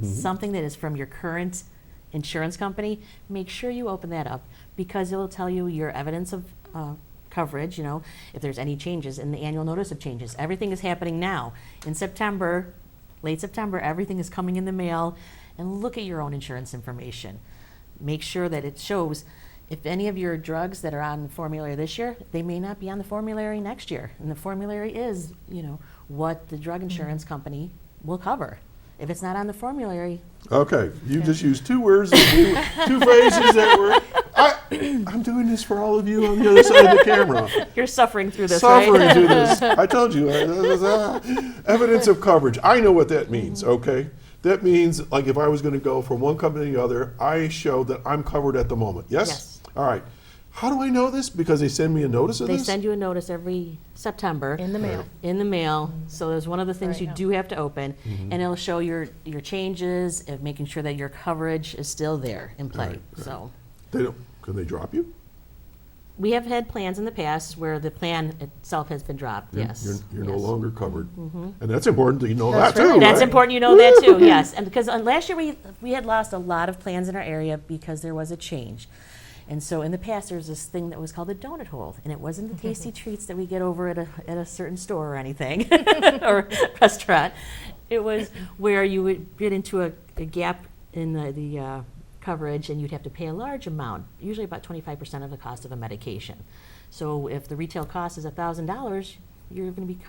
Something that is from your current insurance company, make sure you open that up, because it'll tell you your evidence of coverage, if there's any changes in the annual notice of changes. Everything is happening now. In September, late September, everything is coming in the mail, and look at your own insurance information. Make sure that it shows if any of your drugs that are on the formulary this year, they may not be on the formulary next year. And the formulary is, what the drug insurance company will cover. If it's not on the formulary, Okay, you just used two words, two phrases that were. I'm doing this for all of you on the other side of the camera. you're suffering through this, Suffering right? through this. I told you. Evidence of coverage. I know what that means. Okay, that means like if I was going to go from one company to the other, I show that I'm covered at the moment. Yes. Yes. All right. How do I know this? Because they send me a notice of They this? send you a notice every September. In the mail. In the mail. So there's one of the things Right you now. do have to open, and it'll show your changes, of making sure that your coverage is still there in play. Right, right. So They don't, can they drop you? we have had plans in the past where the plan itself has been dropped, yes. You're no yes. longer covered. And that's important that you know That's that too, right. That's right? important you know that too, yes. And because last year we had lost a lot of plans in our area because there was a change. And so in the past, there was this thing that was called a donut hole, and it wasn't the tasty treats that we get over at a certain store or anything, or restaurant. It was where you would get into a gap in the coverage, and you'd have to pay a large amount, usually about 25% of the cost of a medication. So if the retail cost is $1,000, you're going to be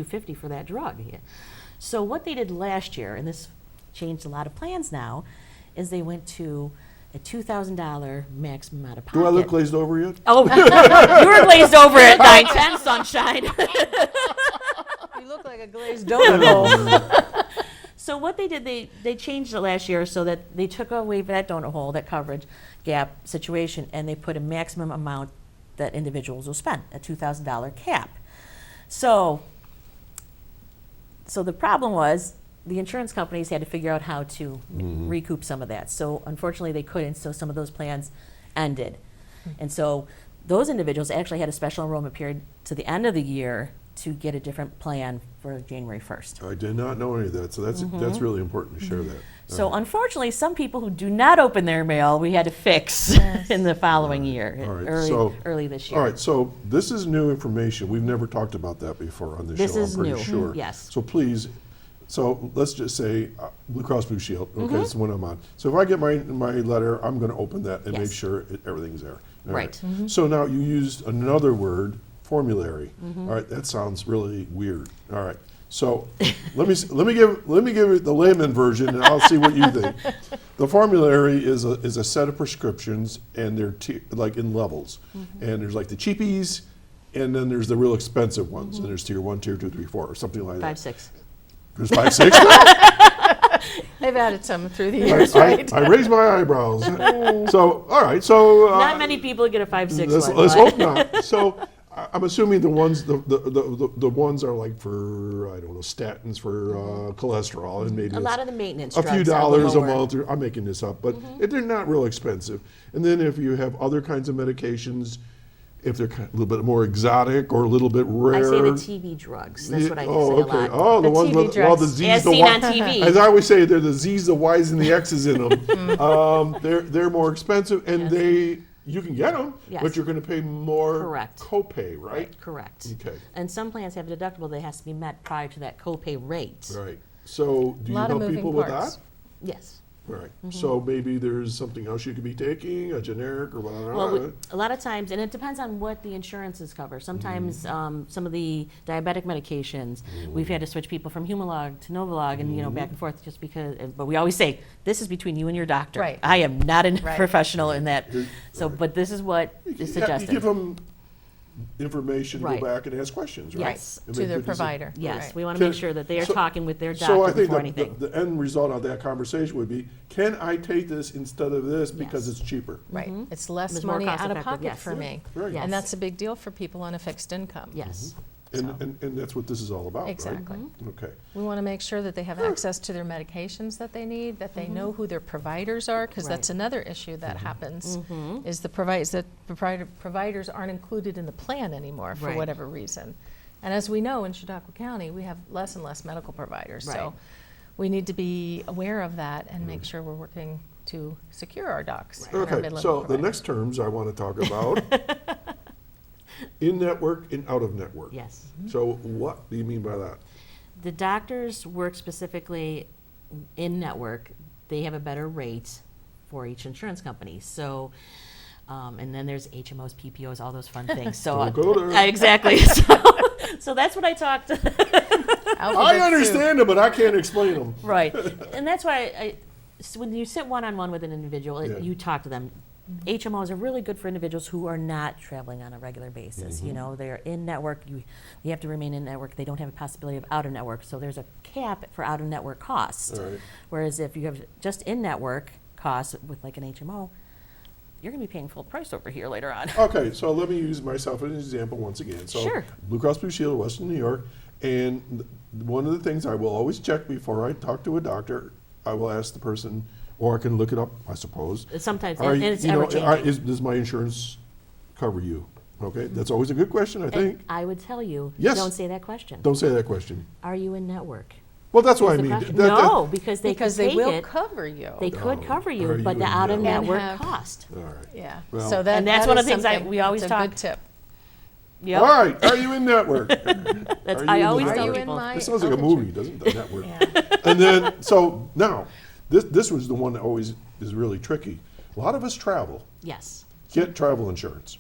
$250 for that drug. So what they did last year, and this changed a lot of plans now, is they went to a $2,000 maximum out of pocket. Do I look glazed over yet? Oh, you were glazed over at 9:10, sunshine. You look like a glazed donut hole. So what they did, they changed it last year so that they took away that donut hole, that coverage gap situation, and they put a maximum amount that individuals will spend, a $2,000 cap. So the problem was the insurance companies had to figure out how to recoup some of that. So unfortunately they couldn't, so some of those plans ended. And so those individuals actually had a special enrollment period to the end of the year to get a different plan for January 1st. I did not know any of that, so that's really important to share that. So unfortunately, some people who do not open their mail, we had to fix in the following year, All right, early this year. All right, so this is new information. We've never talked about that before on this This show, is I'm pretty new. sure. Yes. So please, so let's just say Blue Cross Blue Shield, okay, Mm-hmm. it's the one I'm on. So if I get my letter, I'm going to open that and make Yes. sure everything's there. All Right. So now you used another word, formulary. Mm-hmm. All right, that sounds really weird. All right. So let me give it the layman version, and I'll see what you think. The formulary is a set of prescriptions, and they're like in levels. And there's like the cheapies, and then there's the real expensive ones. And there's tier 1, tier 2, 3, 4, or something like that. 5, 6. There's 5, 6 now? They've added some through the years, I right? raise my eyebrows. So all right. So Not many people get a 5, 6 let's, one. let's but- hope not. So I'm assuming the ones the ones are like for, I don't know, statins for cholesterol, and maybe A it's lot of the maintenance a drugs few are the dollars a lower. month. Or, I'm making this up, but they're not real expensive. And then if you have other kinds of medications, if they're a little bit more exotic or a little bit I rare. say the TV drugs. That's what I say Oh, a okay. lot. Oh, the The ones TV with all the drugs. Z's, As the seen Y. on TV. As I always say, they're the Z's, the Y's, and the X's in them. They're more expensive, and you can get them, Yes. but you're going to pay more Correct. copay, right? Correct. Okay. And some plans have a deductible that has to be met prior to that copay rate. Right. So do you Lot of help moving people with parts. that? Yes. Right. So maybe there's something else you could be taking, a generic or whatever. Well, a lot of times, and it depends on what the insurances cover. Sometimes some of the diabetic medications, we've had to switch people from Humalog to Novolog, and back and forth, just because. But we always say this is between you and your doctor. Right. I am not a Right. professional in that. So, but this is what is You suggested. give them information, Right. go back and ask questions, right? Yes. And To make their good decisions. provider. Yes, Right. we want to make Can- sure that they are so- talking with their So I doctor think before the anything. end result of that conversation would be, can I take this instead of this because Yes. it's cheaper? Right. It's less It's more money out of cost-effective, pocket yes. for me. Right. Yes. And that's a big deal for people on a fixed income. Yes. And that's what this is all about, right? Exactly. Okay. We want to make sure that they have access to their medications that they need, that they know who their providers are, because that's Right. another issue that happens, is the providers aren't included in the plan anymore for Right. whatever reason. And as we know, in Chautauqua County, we have less and less medical providers. Right. So we need to be aware of that and make sure we're working to secure our docs. and our Okay, mid-level so the providers. next terms I want to talk about, in-network and out-of-network. Yes. So what do you mean by that? The doctors work specifically in network. They have a better rate for each insurance company. So, and then there's HMOs, PPOs, all those fun things. So Don't go there. exactly. So that's what I talked. I understand them, but I can't explain them. Right. And that's why so when you sit one-on-one with an individual, you talk to them. HMOs are really good for individuals who are not traveling on a regular basis. You know, they're in network. You have to remain in network. They don't have a possibility of out of network. So there's a cap for out of network costs. Right. Whereas if you have just in network costs with like an HMO, you're going to be paying full price over here later on. Okay, so let me use myself as an example once again. So Sure. Blue Cross Blue Shield of Western New York, and one of the things I will always check before I talk to a doctor, I will ask the person, or I can look it up, I suppose. Sometimes, Are and you- it's you know, ever-changing. does my insurance cover you? Okay, that's always a good question, I think. And I would tell you, Yes. don't say that question. Don't say that question. Are you in network? Well, that's what I Is the mean. question. That- No, because they Because can they take will it. cover you. They could cover Are you, you but the in out of network? network And have- cost. All right. Yeah. Well- So that, And that's that one is of the things something we always that's a talk- good tip. Yep. All right, are you in network? That's, Are I you in always the Are tell you network? in people. my This sounds like a health movie, insurance? doesn't it? Network. Yeah. And then, so now, this was the one that always is really tricky. A lot of us travel, Yes. get travel insurance.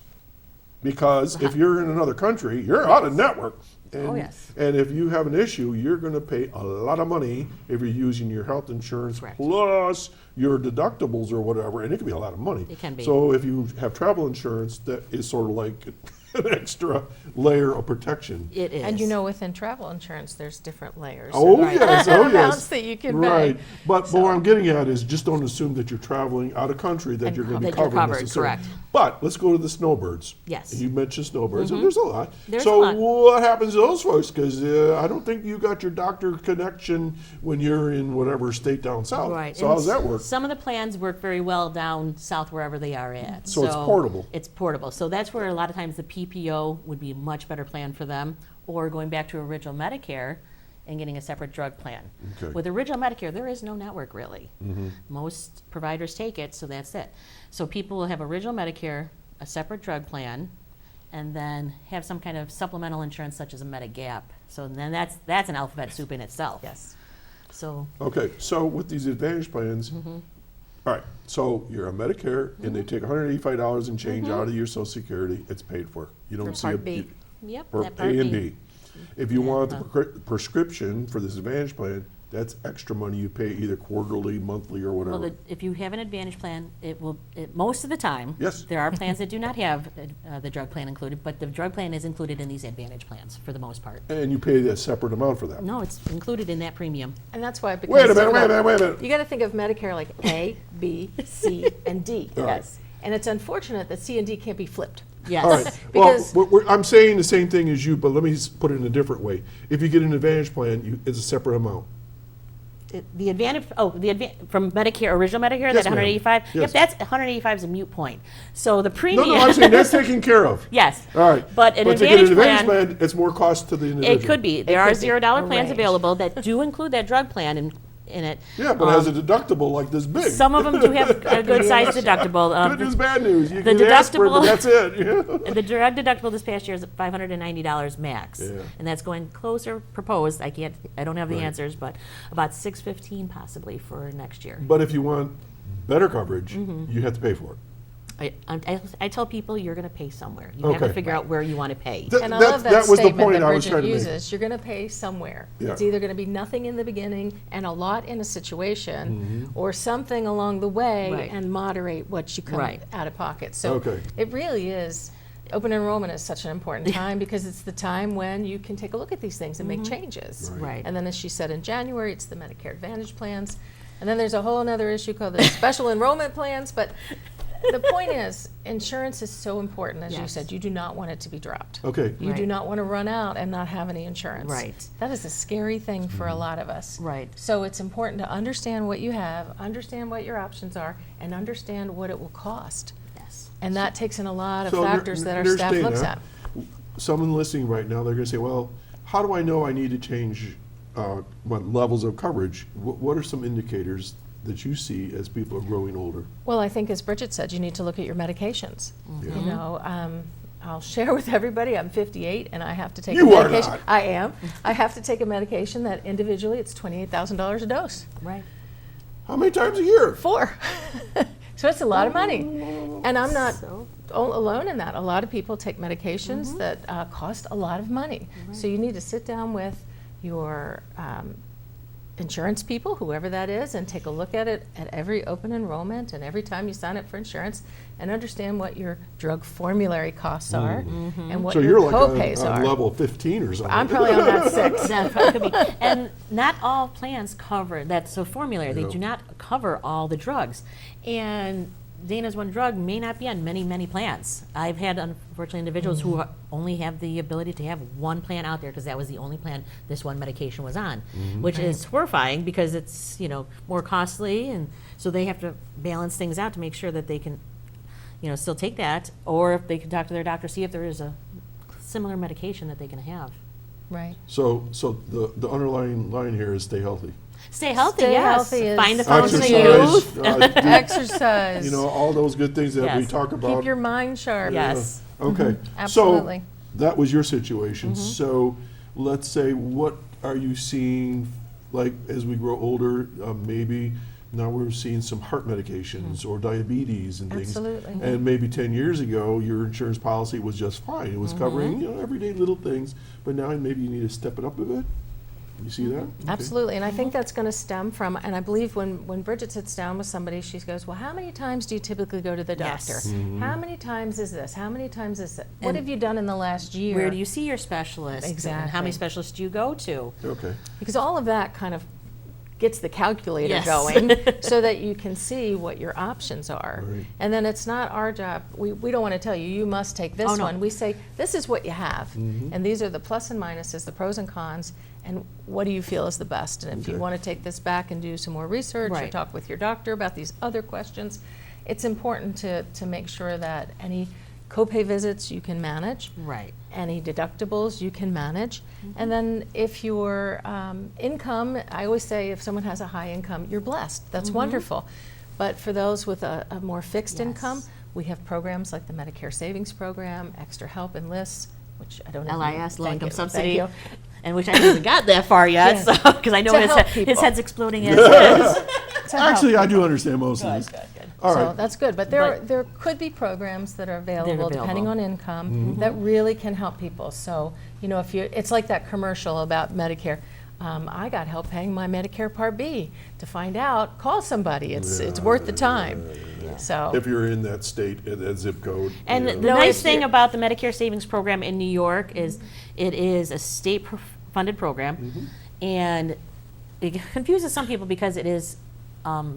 Because if you're in another country, you're out of network. And, Oh, yes. and if you have an issue, you're going to pay a lot of money if you're using your health insurance Correct. plus your deductibles or whatever, and it can be a lot of money. It can be. So if you have travel insurance, that is sort of like an extra layer of protection. It is. And you know, within travel insurance, there's different layers. Oh, and yes, oh, yes. amounts that you can Right, pay. but what I'm getting at is just don't assume that you're traveling out of country that you're going to be That you're covered covered, necessarily. correct. But let's go to the snowbirds. Yes. You mentioned snowbirds, and there's a lot. There's so a lot. what happens to those folks? Because I don't think you got your doctor connection when you're in whatever state down south. Right. So and how does that work? Some of the plans work very well down south wherever they are at. So it's portable. It's portable. So that's where a lot of times the PPO would be a much better plan for them, or going back to original Medicare and getting a separate drug plan. Okay. With original Medicare, there is no network really. Most providers take it, so that's it. So people will have original Medicare, a separate drug plan, and then have some kind of supplemental insurance such as a Medigap. So then that's an alphabet soup in itself. Yes. So Okay, so with these Advantage plans, all right, so you're on Medicare, and they take $185 and change out of your Social Security, it's paid for. You don't For see Part a- B. yep, For that Part A and B. B. If you want the prescription for this Advantage plan, that's extra money you pay either quarterly, monthly, or Well, whatever. if you have an Advantage plan, most of the time. Yes. There are plans that do not have the drug plan included, but the drug plan is included in these Advantage plans for the most part. And you pay a separate amount for that. No, it's included in that premium. And that's why it becomes Wait a minute, difficult. wait a minute. You got to think of Medicare like A, B, C, and D. All right. Yes. And it's unfortunate that C and D can't be flipped. Yes. All right, well, Because- I'm saying the same thing as you, but let me put it in a different way. If you get an Advantage plan, it's a separate amount. The Advantage, from Medicare, original Medicare, Yes, that ma'am. 185? Yes. Yep, that's 185 is a mute point. So the No, premium. no, I'm saying that's taken care of. Yes. All right. But an to get an Advantage Advantage plan. plan, it's more cost to the individual. It could be. There are could be. $0 A plans range. available that do include that drug plan in it. Yeah, but it has a deductible like this big. Some of them do have a good sized deductible. Good news, bad news. You the can aspirin, but deductible- that's it. And the drug deductible this past year is $590 max, Yeah. and that's going closer. Proposed. I don't have the Right. answers, but about $615 possibly for next year. But if you want better coverage, Mm-hmm. you have to pay for it. I tell people you're going to pay somewhere. You have to Okay. figure out where you want to pay. Th- And I that- love that, that was the statement point that I was Bridget trying to make. uses. You're going to pay somewhere. Yeah. It's either going to be nothing in the beginning and a lot in a situation, or something along the way Right. and moderate what you come Right. out of pocket. So Okay. it really is. Open enrollment is such an important time because it's the time when you can take a look at these things and make changes. Right. And then, as she said, in January, it's the Medicare Advantage plans. And then there's a whole other issue called the special enrollment plans. But the point is, insurance is so important, as you Yes. said. You do not want it to be dropped. Okay. You do Right. not want to run out and not have any insurance. Right. That is a scary thing for a lot of us. Right. So it's important to understand what you have, understand what your options are, and understand what it will cost. Yes. And that takes in a lot of So, factors that our staff understand looks that. at. Someone listening right now, they're going to say, well, how do I know I need to change what levels of coverage? What are some indicators that you see as people are growing older? Well, I think, as Bridget said, you need to look at your medications. Yeah. You know, I'll share with everybody, I'm 58 and I have to take You a are medication. not. I am. I have to take a medication that individually it's $28,000 a dose. Right. How many times a year? 4. So it's a lot of money. And I'm not So- alone in that. A lot of people take medications that cost a lot of money. So you need to sit down with your insurance people, whoever that is, and take a look at it at every open enrollment and every time you sign up for insurance, and understand what your drug formulary costs are and what So your you're like co-pays on are. level 15 or something. I'm probably on that 6. That could be. And not all plans cover, that's so formulary, they do not cover all the drugs. And Dana's one drug may not be on many, many plans. I've had, unfortunately, individuals who only have the ability to have one plan out there because that was the only plan this one medication was on, which is horrifying because it's, more costly, and so they have to balance things out to make sure that they can, still take that, or if they can talk to their doctor, see if there is a similar medication that they can have. Right. So the underlying line here is stay healthy. Stay healthy, Stay yes. healthy is- Find the fountain of Exercise, youth. Exercise. all those good things that we Yes. talk about. Keep your mind sharp. Yes. Okay. Absolutely. So that was your situation. So let's say, what are you seeing, like, as we grow older, maybe now we're seeing some heart medications or diabetes and things. Absolutely. And maybe 10 years ago, your insurance policy was just fine. It was covering, everyday little things. But now maybe you need to step it up a bit. You see that? Okay. Absolutely, and I think that's going to stem from, and I believe when Bridget sits down with somebody, she goes, well, how many times do you typically go to the doctor? Yes. How many times is this? How many times is that? What have you done in the last year? Where do you see your specialist? Exactly. And how many specialists do you go to? Okay. Because all of that kind of gets the calculator Yes. going so that you can see what your options are. Right. And then it's not our job, we don't want to tell you, you must take this Oh, no. one. We say, this is what you have. And these are the plus and minuses, the pros and cons, and what do you feel is the best? And if you Okay. want to take this back and do some more research or Right. talk with your doctor about these other questions, it's important to make sure that any copay visits you can manage. Right. Any deductibles you can manage. And then if your income, I always say if someone has a high income, you're blessed. That's wonderful. But for those with a more fixed income, we have programs like the Medicare Savings Program, Extra Help and Lists, which I don't know. LIS, low Thank income you, subsidy. thank And which I haven't got that far yet, Yeah. so because I know To his, help his people. head's exploding as is. you. To help Actually, I people. do understand most of this. Good. All So right. that's good, but there could be programs that are available depending on income that really can help people. So, if you, it's like that commercial about Medicare. I got help paying my Medicare Part B. To find out, call somebody. It's worth the time. So If you're in that state, in that zip code. And the nice thing about the Medicare Savings Program in New York is it is a state-funded program, and it confuses some people because it is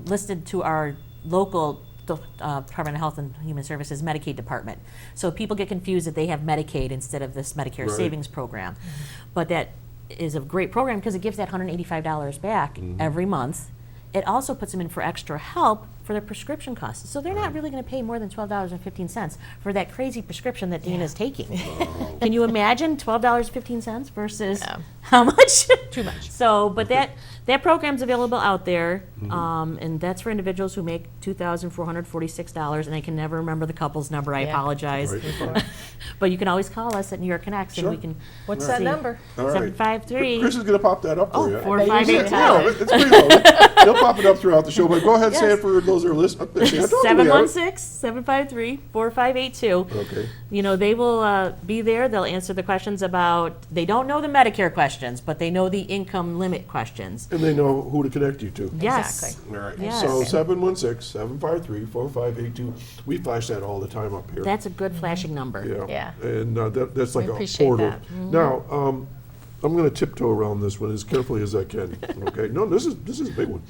listed to our local Department of Health and Human Services Medicaid department. So people get confused that they have Medicaid instead of this Medicare Right. Savings Program. But that is a great program because it gives that $185 back every month. It also puts them in for extra help for their prescription costs. So they're not really going to pay more than $12.15 for that crazy prescription that Dana's taking. Can you imagine $12.15 versus how much? Too much. So, but that program's available out there, and that's for individuals who make $2,446, and I can never remember the couple's number. I Yeah. apologize. Right. But you can always call us at New York Connects, Sure. and we can. what's see. that number? All right. 753. Chris is going to pop that up for you. 4582. Yeah, it's pretty low. He'll pop it up throughout the show, but go ahead, say it for those that are listening. 716-753-4582. Okay. They will be there. They'll answer the questions about, they don't know the Medicare questions, but they know the income limit questions. And they know who to connect you to. Yes. Exactly. All right. Yes. So 716-753-4582. We flash that all the time up here. That's a good flashing number. Yeah. And that's like We a appreciate portal. that. Now, I'm going to tiptoe around this one as carefully as I can. Okay. No, this is a big one.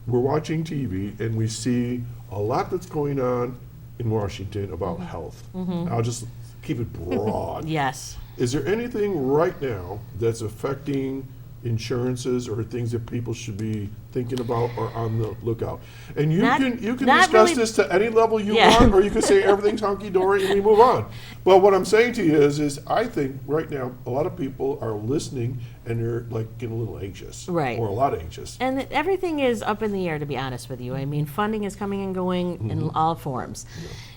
We're watching TV and we see a lot that's going on in Washington about health. I'll just keep it broad. Yes. Is there anything right now that's affecting insurances or things that people should be thinking about or on the lookout? And you Not- can not discuss really- this to any level you Yeah. want, or you can say everything's hunky dory and we move on. But what I'm saying to you is I think right now a lot of people are listening and they're like getting a little anxious, Right. or a lot anxious. And everything is up in the air, to be honest with you. I mean, funding is coming and going in all forms.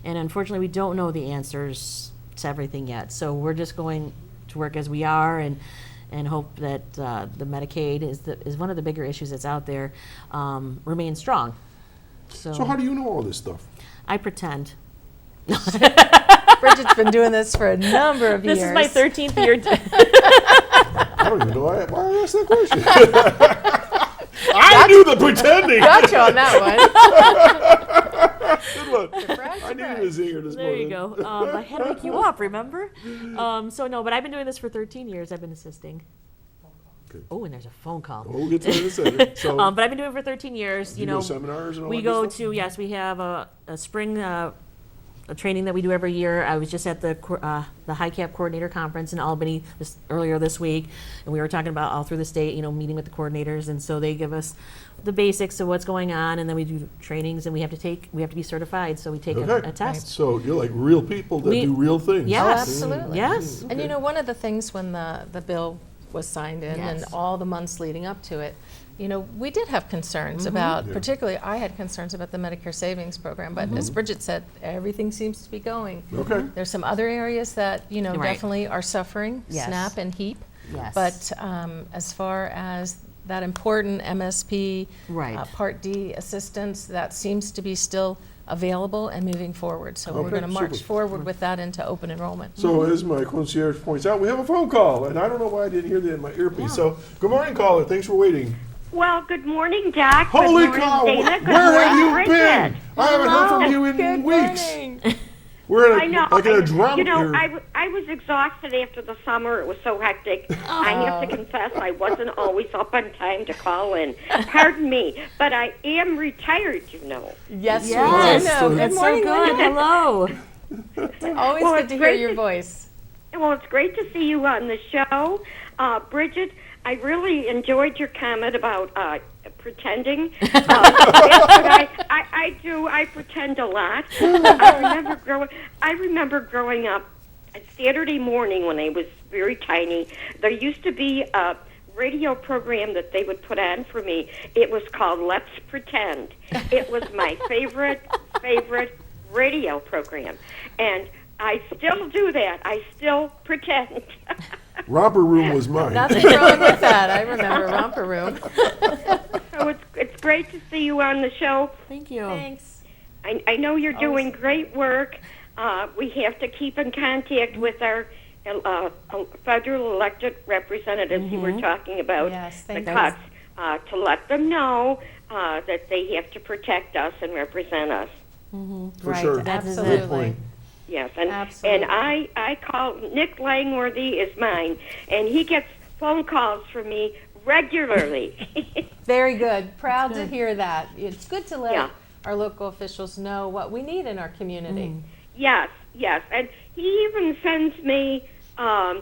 And unfortunately, we don't know the answers to everything yet. So we're just going to work as we are and hope that the Medicaid is one of the bigger issues that's out there, remains strong. So So how do you know all this stuff? I pretend. Bridget's been doing this for a number of years. This is my 13th year. I don't even know why I asked that question. I knew the pretending. Got you on that one. Good one. Surprise, I needed a surprise. zinger this There morning. you go. I had to wake you up, remember? So no, but I've been doing this for 13 years. I've been assisting. Okay. Oh, and there's a phone call. We'll get to that in a second. So, But I've been doing it for 13 years. you go seminars and all we that go good stuff? to, yes, we have a spring a training that we do every year. I was just at the High Cap Coordinator Conference in Albany earlier this week, and we were talking about all through the state, meeting with the coordinators, and so they give us the basics of what's going on, and then we do trainings, and we have to be certified, so we take Okay. a test. So you're like real people that We- do real things. Yes. Oh, absolutely. Yes. And one of the things when the bill was signed in and Yes. all the months leading up to it, we did have concerns about, Yeah. particularly I had concerns about the Medicare Savings Program, but as Bridget said, everything seems to be going. Okay. There's some other areas that, Right. definitely are suffering, Yes. SNAP and HEAP. Yes. But as far as that important MSP, Right. Part D assistance, that seems to be still available and moving forward. So we're Okay, going to march super. forward with that into open enrollment. So as my concierge points out, we have a phone call, and I don't know why I didn't hear that in my earpiece. So good morning, caller. Thanks for waiting. Well, good morning, Doc. Holy good morning, cow! Dana. Good Where have morning, you Bridget. been? I haven't heard from you in Good weeks. morning. We're I in know. like in a drum here. I was exhausted after the summer. It was so hectic. I have to confess, I wasn't always up on time to call in. Pardon me, but I am retired, Yes, Yes. we do know. So Good That's so morning, good. Linda. Hello. Always Well, good it's to hear great your to- voice. Well, it's great to see you on the show. Bridget, I really enjoyed your comment about pretending. That's what I do. I pretend a lot. I remember growing up Saturday morning when I was very tiny. There used to be a radio program that they would put on for me. It was called Let's Pretend. It was my favorite radio program. And I still do that. I still pretend. Romper Room was mine. Nothing wrong with that. I remember Romper Room. So it's great to see you on the show. Thank you. Thanks. I know you're doing great work. We have to keep in contact with our federal elected representatives you were talking about, Yes, the thank you. cuts, to let them know that they have to protect us and represent us. For Right, sure. that is Good Absolutely. point. Yes, and Absolutely. I call Nick Langworthy is mine, and he gets phone calls from me regularly. Very good. Proud to hear that. It's good to let Yeah. our local officials know what we need in our community. Yes, and he even sends me an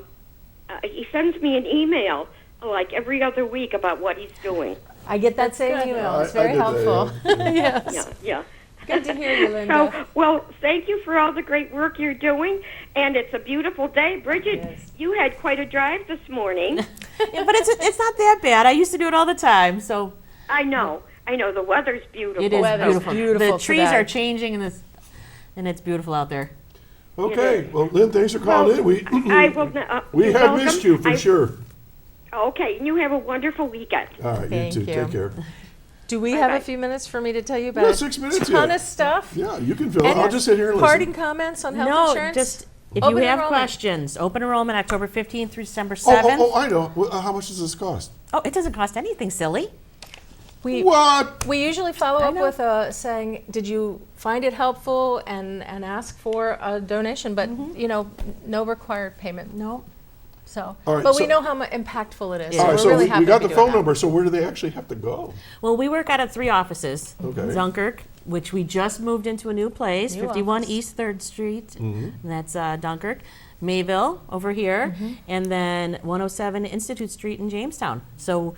email like every other week about what he's doing. I get that same email. It's I very did that, helpful. Yes. Yeah. Good to hear you, Linda. So, well, thank you for all the great work you're doing, and it's a beautiful day. Bridget, Yes. you had quite a drive this morning. Yeah, but it's not that bad. I used to do it all the time, so I know, the weather's beautiful. it is Weather's beautiful. beautiful The trees today. are changing, and it's beautiful out there. Okay. Well, Lynn, thanks for calling in. I will. We you're have welcome. missed you for sure. Okay, and you have a wonderful weekend. All right, Thank you too. you. Take care. Do we have Bye-bye. a few minutes for me to tell you about Yeah, a 6 minutes, ton yeah. of stuff? Yeah, you can fill it. Any I'll just sit here and Parting listen. comments on health No, insurance? just if Open you have enrollment. questions, open enrollment October 15th through December 7th. Oh, I know. Well, how much does this cost? Oh, it doesn't cost anything, silly. What? We usually follow I up know. with saying, did you find it helpful, and ask for a donation, but no required payment. No. So, All right, but we so- know how impactful it is. Yeah. All So right, we're so really happy we got to the be phone doing that. number, so where do they actually have to go? Well, we work out of 3 offices. Okay. Dunkirk, which we just moved into a new place, New 51 office. East 3rd Street. Mm-hmm. And that's Dunkirk. Mayville over here, Mm-hmm. and then 107 Institute Street in Jamestown. So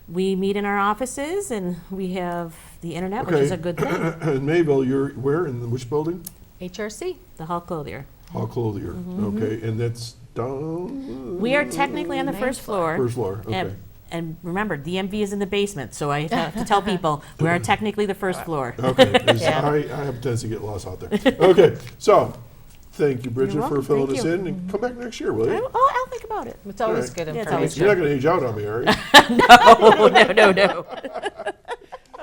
we meet in our offices, and we have the internet, which is a good thing. In Mayville, you're where? In which building? HRC. The Hall Clothier. Hall Clothier. Mm-hmm. Okay, and that's down. We are technically on the first floor. First floor, okay. And remember, DMV is in the basement, so I have to tell people we are technically the first floor. Okay, 'cause Yeah. I have a tendency to get lost out there. Okay, so thank you, Bridget, You're for welcome. filling Thank us you. in, and come back next year, will you? Oh, I'll think about it. It's always right. good Yeah, it's always information. You're not going to age out on me, are you? No.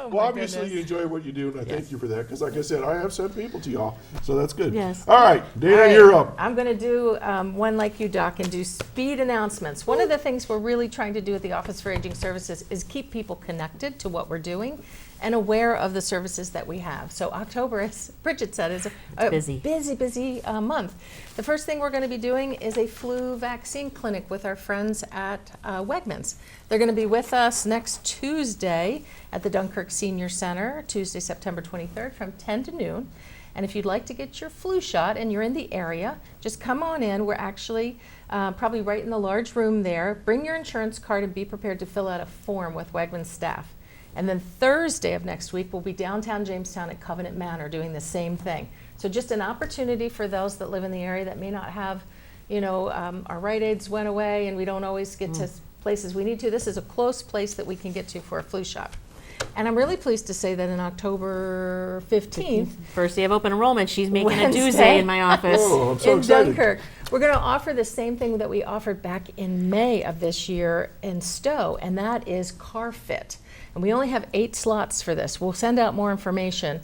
Oh, Well, my obviously goodness. you enjoy what you do, and I thank Yes. you for that, because like I said, I have sent people to y'all, so that's good. Yes. All right, Dana, All right, you're up. I'm going to do one like you, Doc, and do speed announcements. One of the things we're really trying to do at the Office for Aging Services is keep people connected to what we're doing and aware of the services that we have. So October, as Bridget said, is a busy month. The first thing we're going to be doing is a flu vaccine clinic with our friends at Wegmans. They're going to be with us next Tuesday at the Dunkirk Senior Center, Tuesday, September 23rd from 10 to noon. And if you'd like to get your flu shot and you're in the area, just come on in. We're actually probably right in the large room there. Bring your insurance card and be prepared to fill out a form with Wegmans staff. And then Thursday of next week, we'll be downtown Jamestown at Covenant Manor doing the same thing. So just an opportunity for those that live in the area that may not have, our Rite Aids went away and we don't always get to places we need to. This is a close place that we can get to for a flu shot. And I'm really pleased to say that in October 15th, First day of open enrollment, she's making a Wednesday. Tuesday in my office. Oh, I'm so in excited. Dunkirk, we're going to offer the same thing that we offered back in May of this year in Stowe, and that is Car Fit. And we only have 8 slots for this. We'll send out more information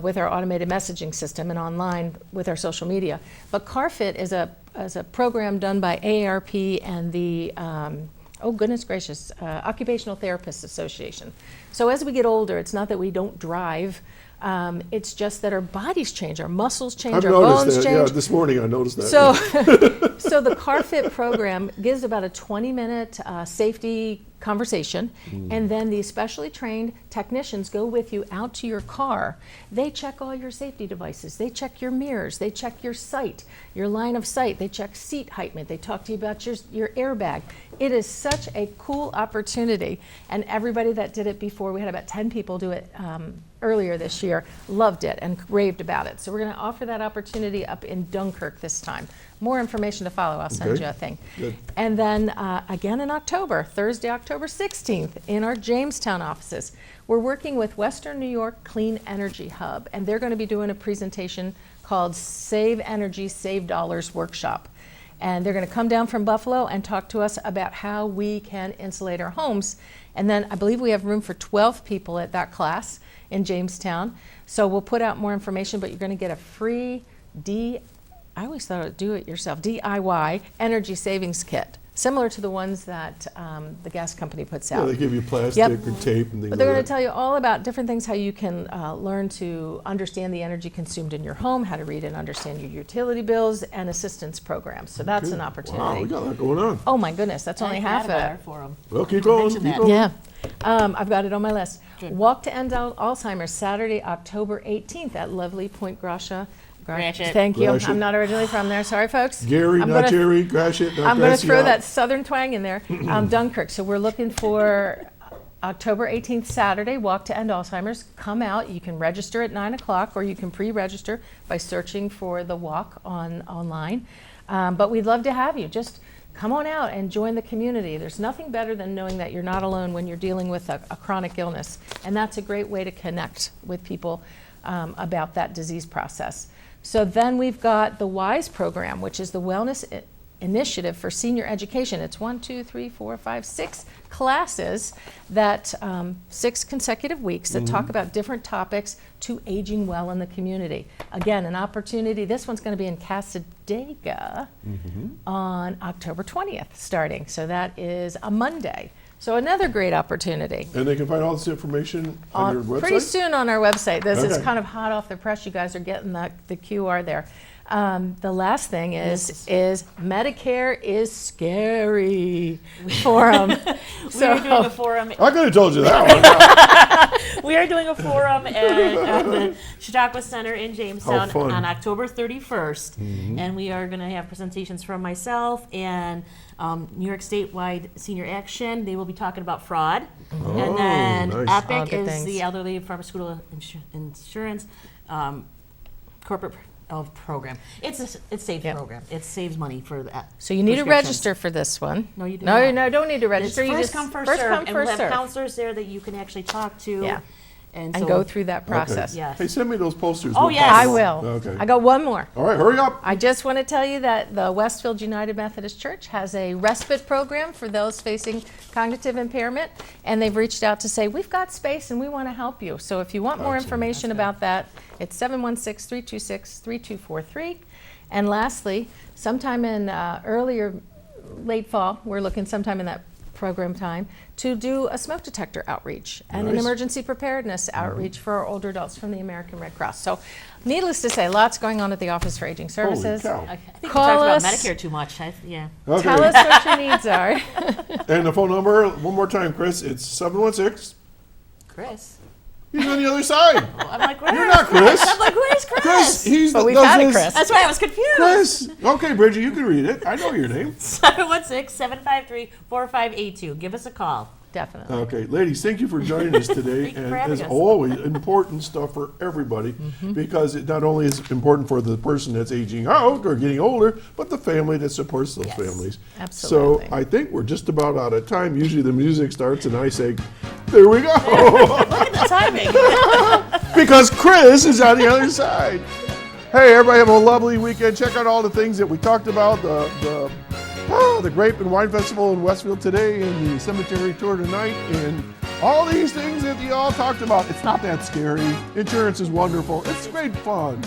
with our automated messaging system and online with our social media. But Car Fit is a program done by AARP and the Occupational Therapists Association. So as we get older, it's not that we don't drive. It's just that our bodies change, our muscles change, I've our noticed bones that. change. Yeah, this morning I noticed that. So the Car Fit program gives about a 20-minute safety conversation, and then the specially trained technicians go with you out to your car. They check all your safety devices. They check your mirrors. They check your sight, your line of sight. They check seat height. They talk to you about your airbag. It is such a cool opportunity, and everybody that did it before, we had about 10 people do it earlier this year, loved it and raved about it. So we're going to offer that opportunity up in Dunkirk this time. More information to follow. I'll send Okay. you a thing. Good. And then again in October, Thursday, October 16th, in our Jamestown offices, we're working with Western New York Clean Energy Hub, and they're going to be doing a presentation called Save Energy, Save Dollars Workshop. And they're going to come down from Buffalo and talk to us about how we can insulate our homes. And then I believe we have room for 12 people at that class in Jamestown. So we'll put out more information, but you're going to get a free I always thought it do-it-yourself, DIY energy savings kit, similar to the ones that the gas company puts Yeah, out. they give you plastic Yep. or tape and things But they're like going that. to tell you all about different things, how you can learn to understand the energy consumed in your home, how to read and understand your utility bills, and assistance programs. So that's an opportunity. Wow, we got a lot going on. Oh my goodness, that's only half of it. Forum. Well, keep going. Mention Keep that. going. Yeah. I've got it on my list. Good. Walk to End Alzheimer's, Saturday, October 18th at Lovely Point Gratiot. Gratiot. Thank you. Gratiot. I'm not originally from there. Sorry, folks. Gary, I'm not gonna- Jerry. Gratiot, not I'm going to throw Gratiot. that southern twang in there. Dunkirk. So we're looking for October 18th, Saturday, Walk to End Alzheimer's. Come out. You can register at 9 o'clock, or you can pre-register by searching for the walk online. But we'd love to have you. Just come on out and join the community. There's nothing better than knowing that you're not alone when you're dealing with a chronic illness. And that's a great way to connect with people about that disease process. So then we've got the WISE program, which is the Wellness Initiative for Senior Education. It's 6 classes that 6 consecutive weeks that talk about different topics to aging well in the community. Again, an opportunity. This one's going to be in Cassadaga on October 20th starting. So that is a Monday. So another great opportunity. And they can find all this information on your website? Pretty soon on our website. This is Okay. kind of hot off the press. You guys are getting the QR there. The last thing is Medicare is scary forum. We are doing a forum. I could have told you that one. We are doing a forum at the Chautauqua Center in Jamestown How fun. on October 31st. And we are going to have presentations from myself and New York Statewide Senior Action. They will be talking about fraud. And then nice. All EPIC good is things. the Elderly Pharmaceutical Insurance Corporate Program. It saves Yep. program. It saves money for that. So you need to prescriptions. register for this one. No, you do No, not. no, don't need to It's register. You first just come, first first serve, come, and we'll first have serve. counselors there that you can actually talk to. Yeah. And and so- go through that process. Yes. Hey, send me those posters. Oh, We'll yes. pass I them will. on. Okay. I got one more. All right, hurry up. I just want to tell you that the Westfield United Methodist Church has a respite program for those facing cognitive impairment, and they've reached out to say, we've got space and we want to help you. So if you want more information about that, it's 716-326-3243. And lastly, sometime in late fall, we're looking sometime in that program time, to do a smoke detector outreach and an Nice. emergency preparedness outreach for our older adults from the American Red Cross. So needless to say, lots going on at the Office for Aging Services. cow. I think we Call talked about us. Medicare too much. Yeah. Okay. Tell us what your needs are. And the phone number, one more time, Chris, it's 716. Chris. He's on the other side. I'm like, where's You're not Chris. I'm like, where's Chris? Chris, he's But the, we've does had a this- Chris. That's why I was confused. Chris. Okay, Bridget, you can read it. I know your name. 716-753-4582. Give us a call. Definitely. Okay, ladies, thank you for joining us today. Thank you And for having as us. always, important stuff for everybody because it not only is important for the person that's aging out or getting older, but the family that supports those Yes, families. absolutely. So I think we're just about out of time. Usually the music starts and I say, there we go. Look at the timing. Because Chris is on the other side. Hey, everybody have a lovely weekend. Check out all the things that we talked about. The Grape and Wine Festival in Westfield today and the cemetery tour tonight and all these things that you all talked about. It's not that scary. Insurance is wonderful. It's great fun.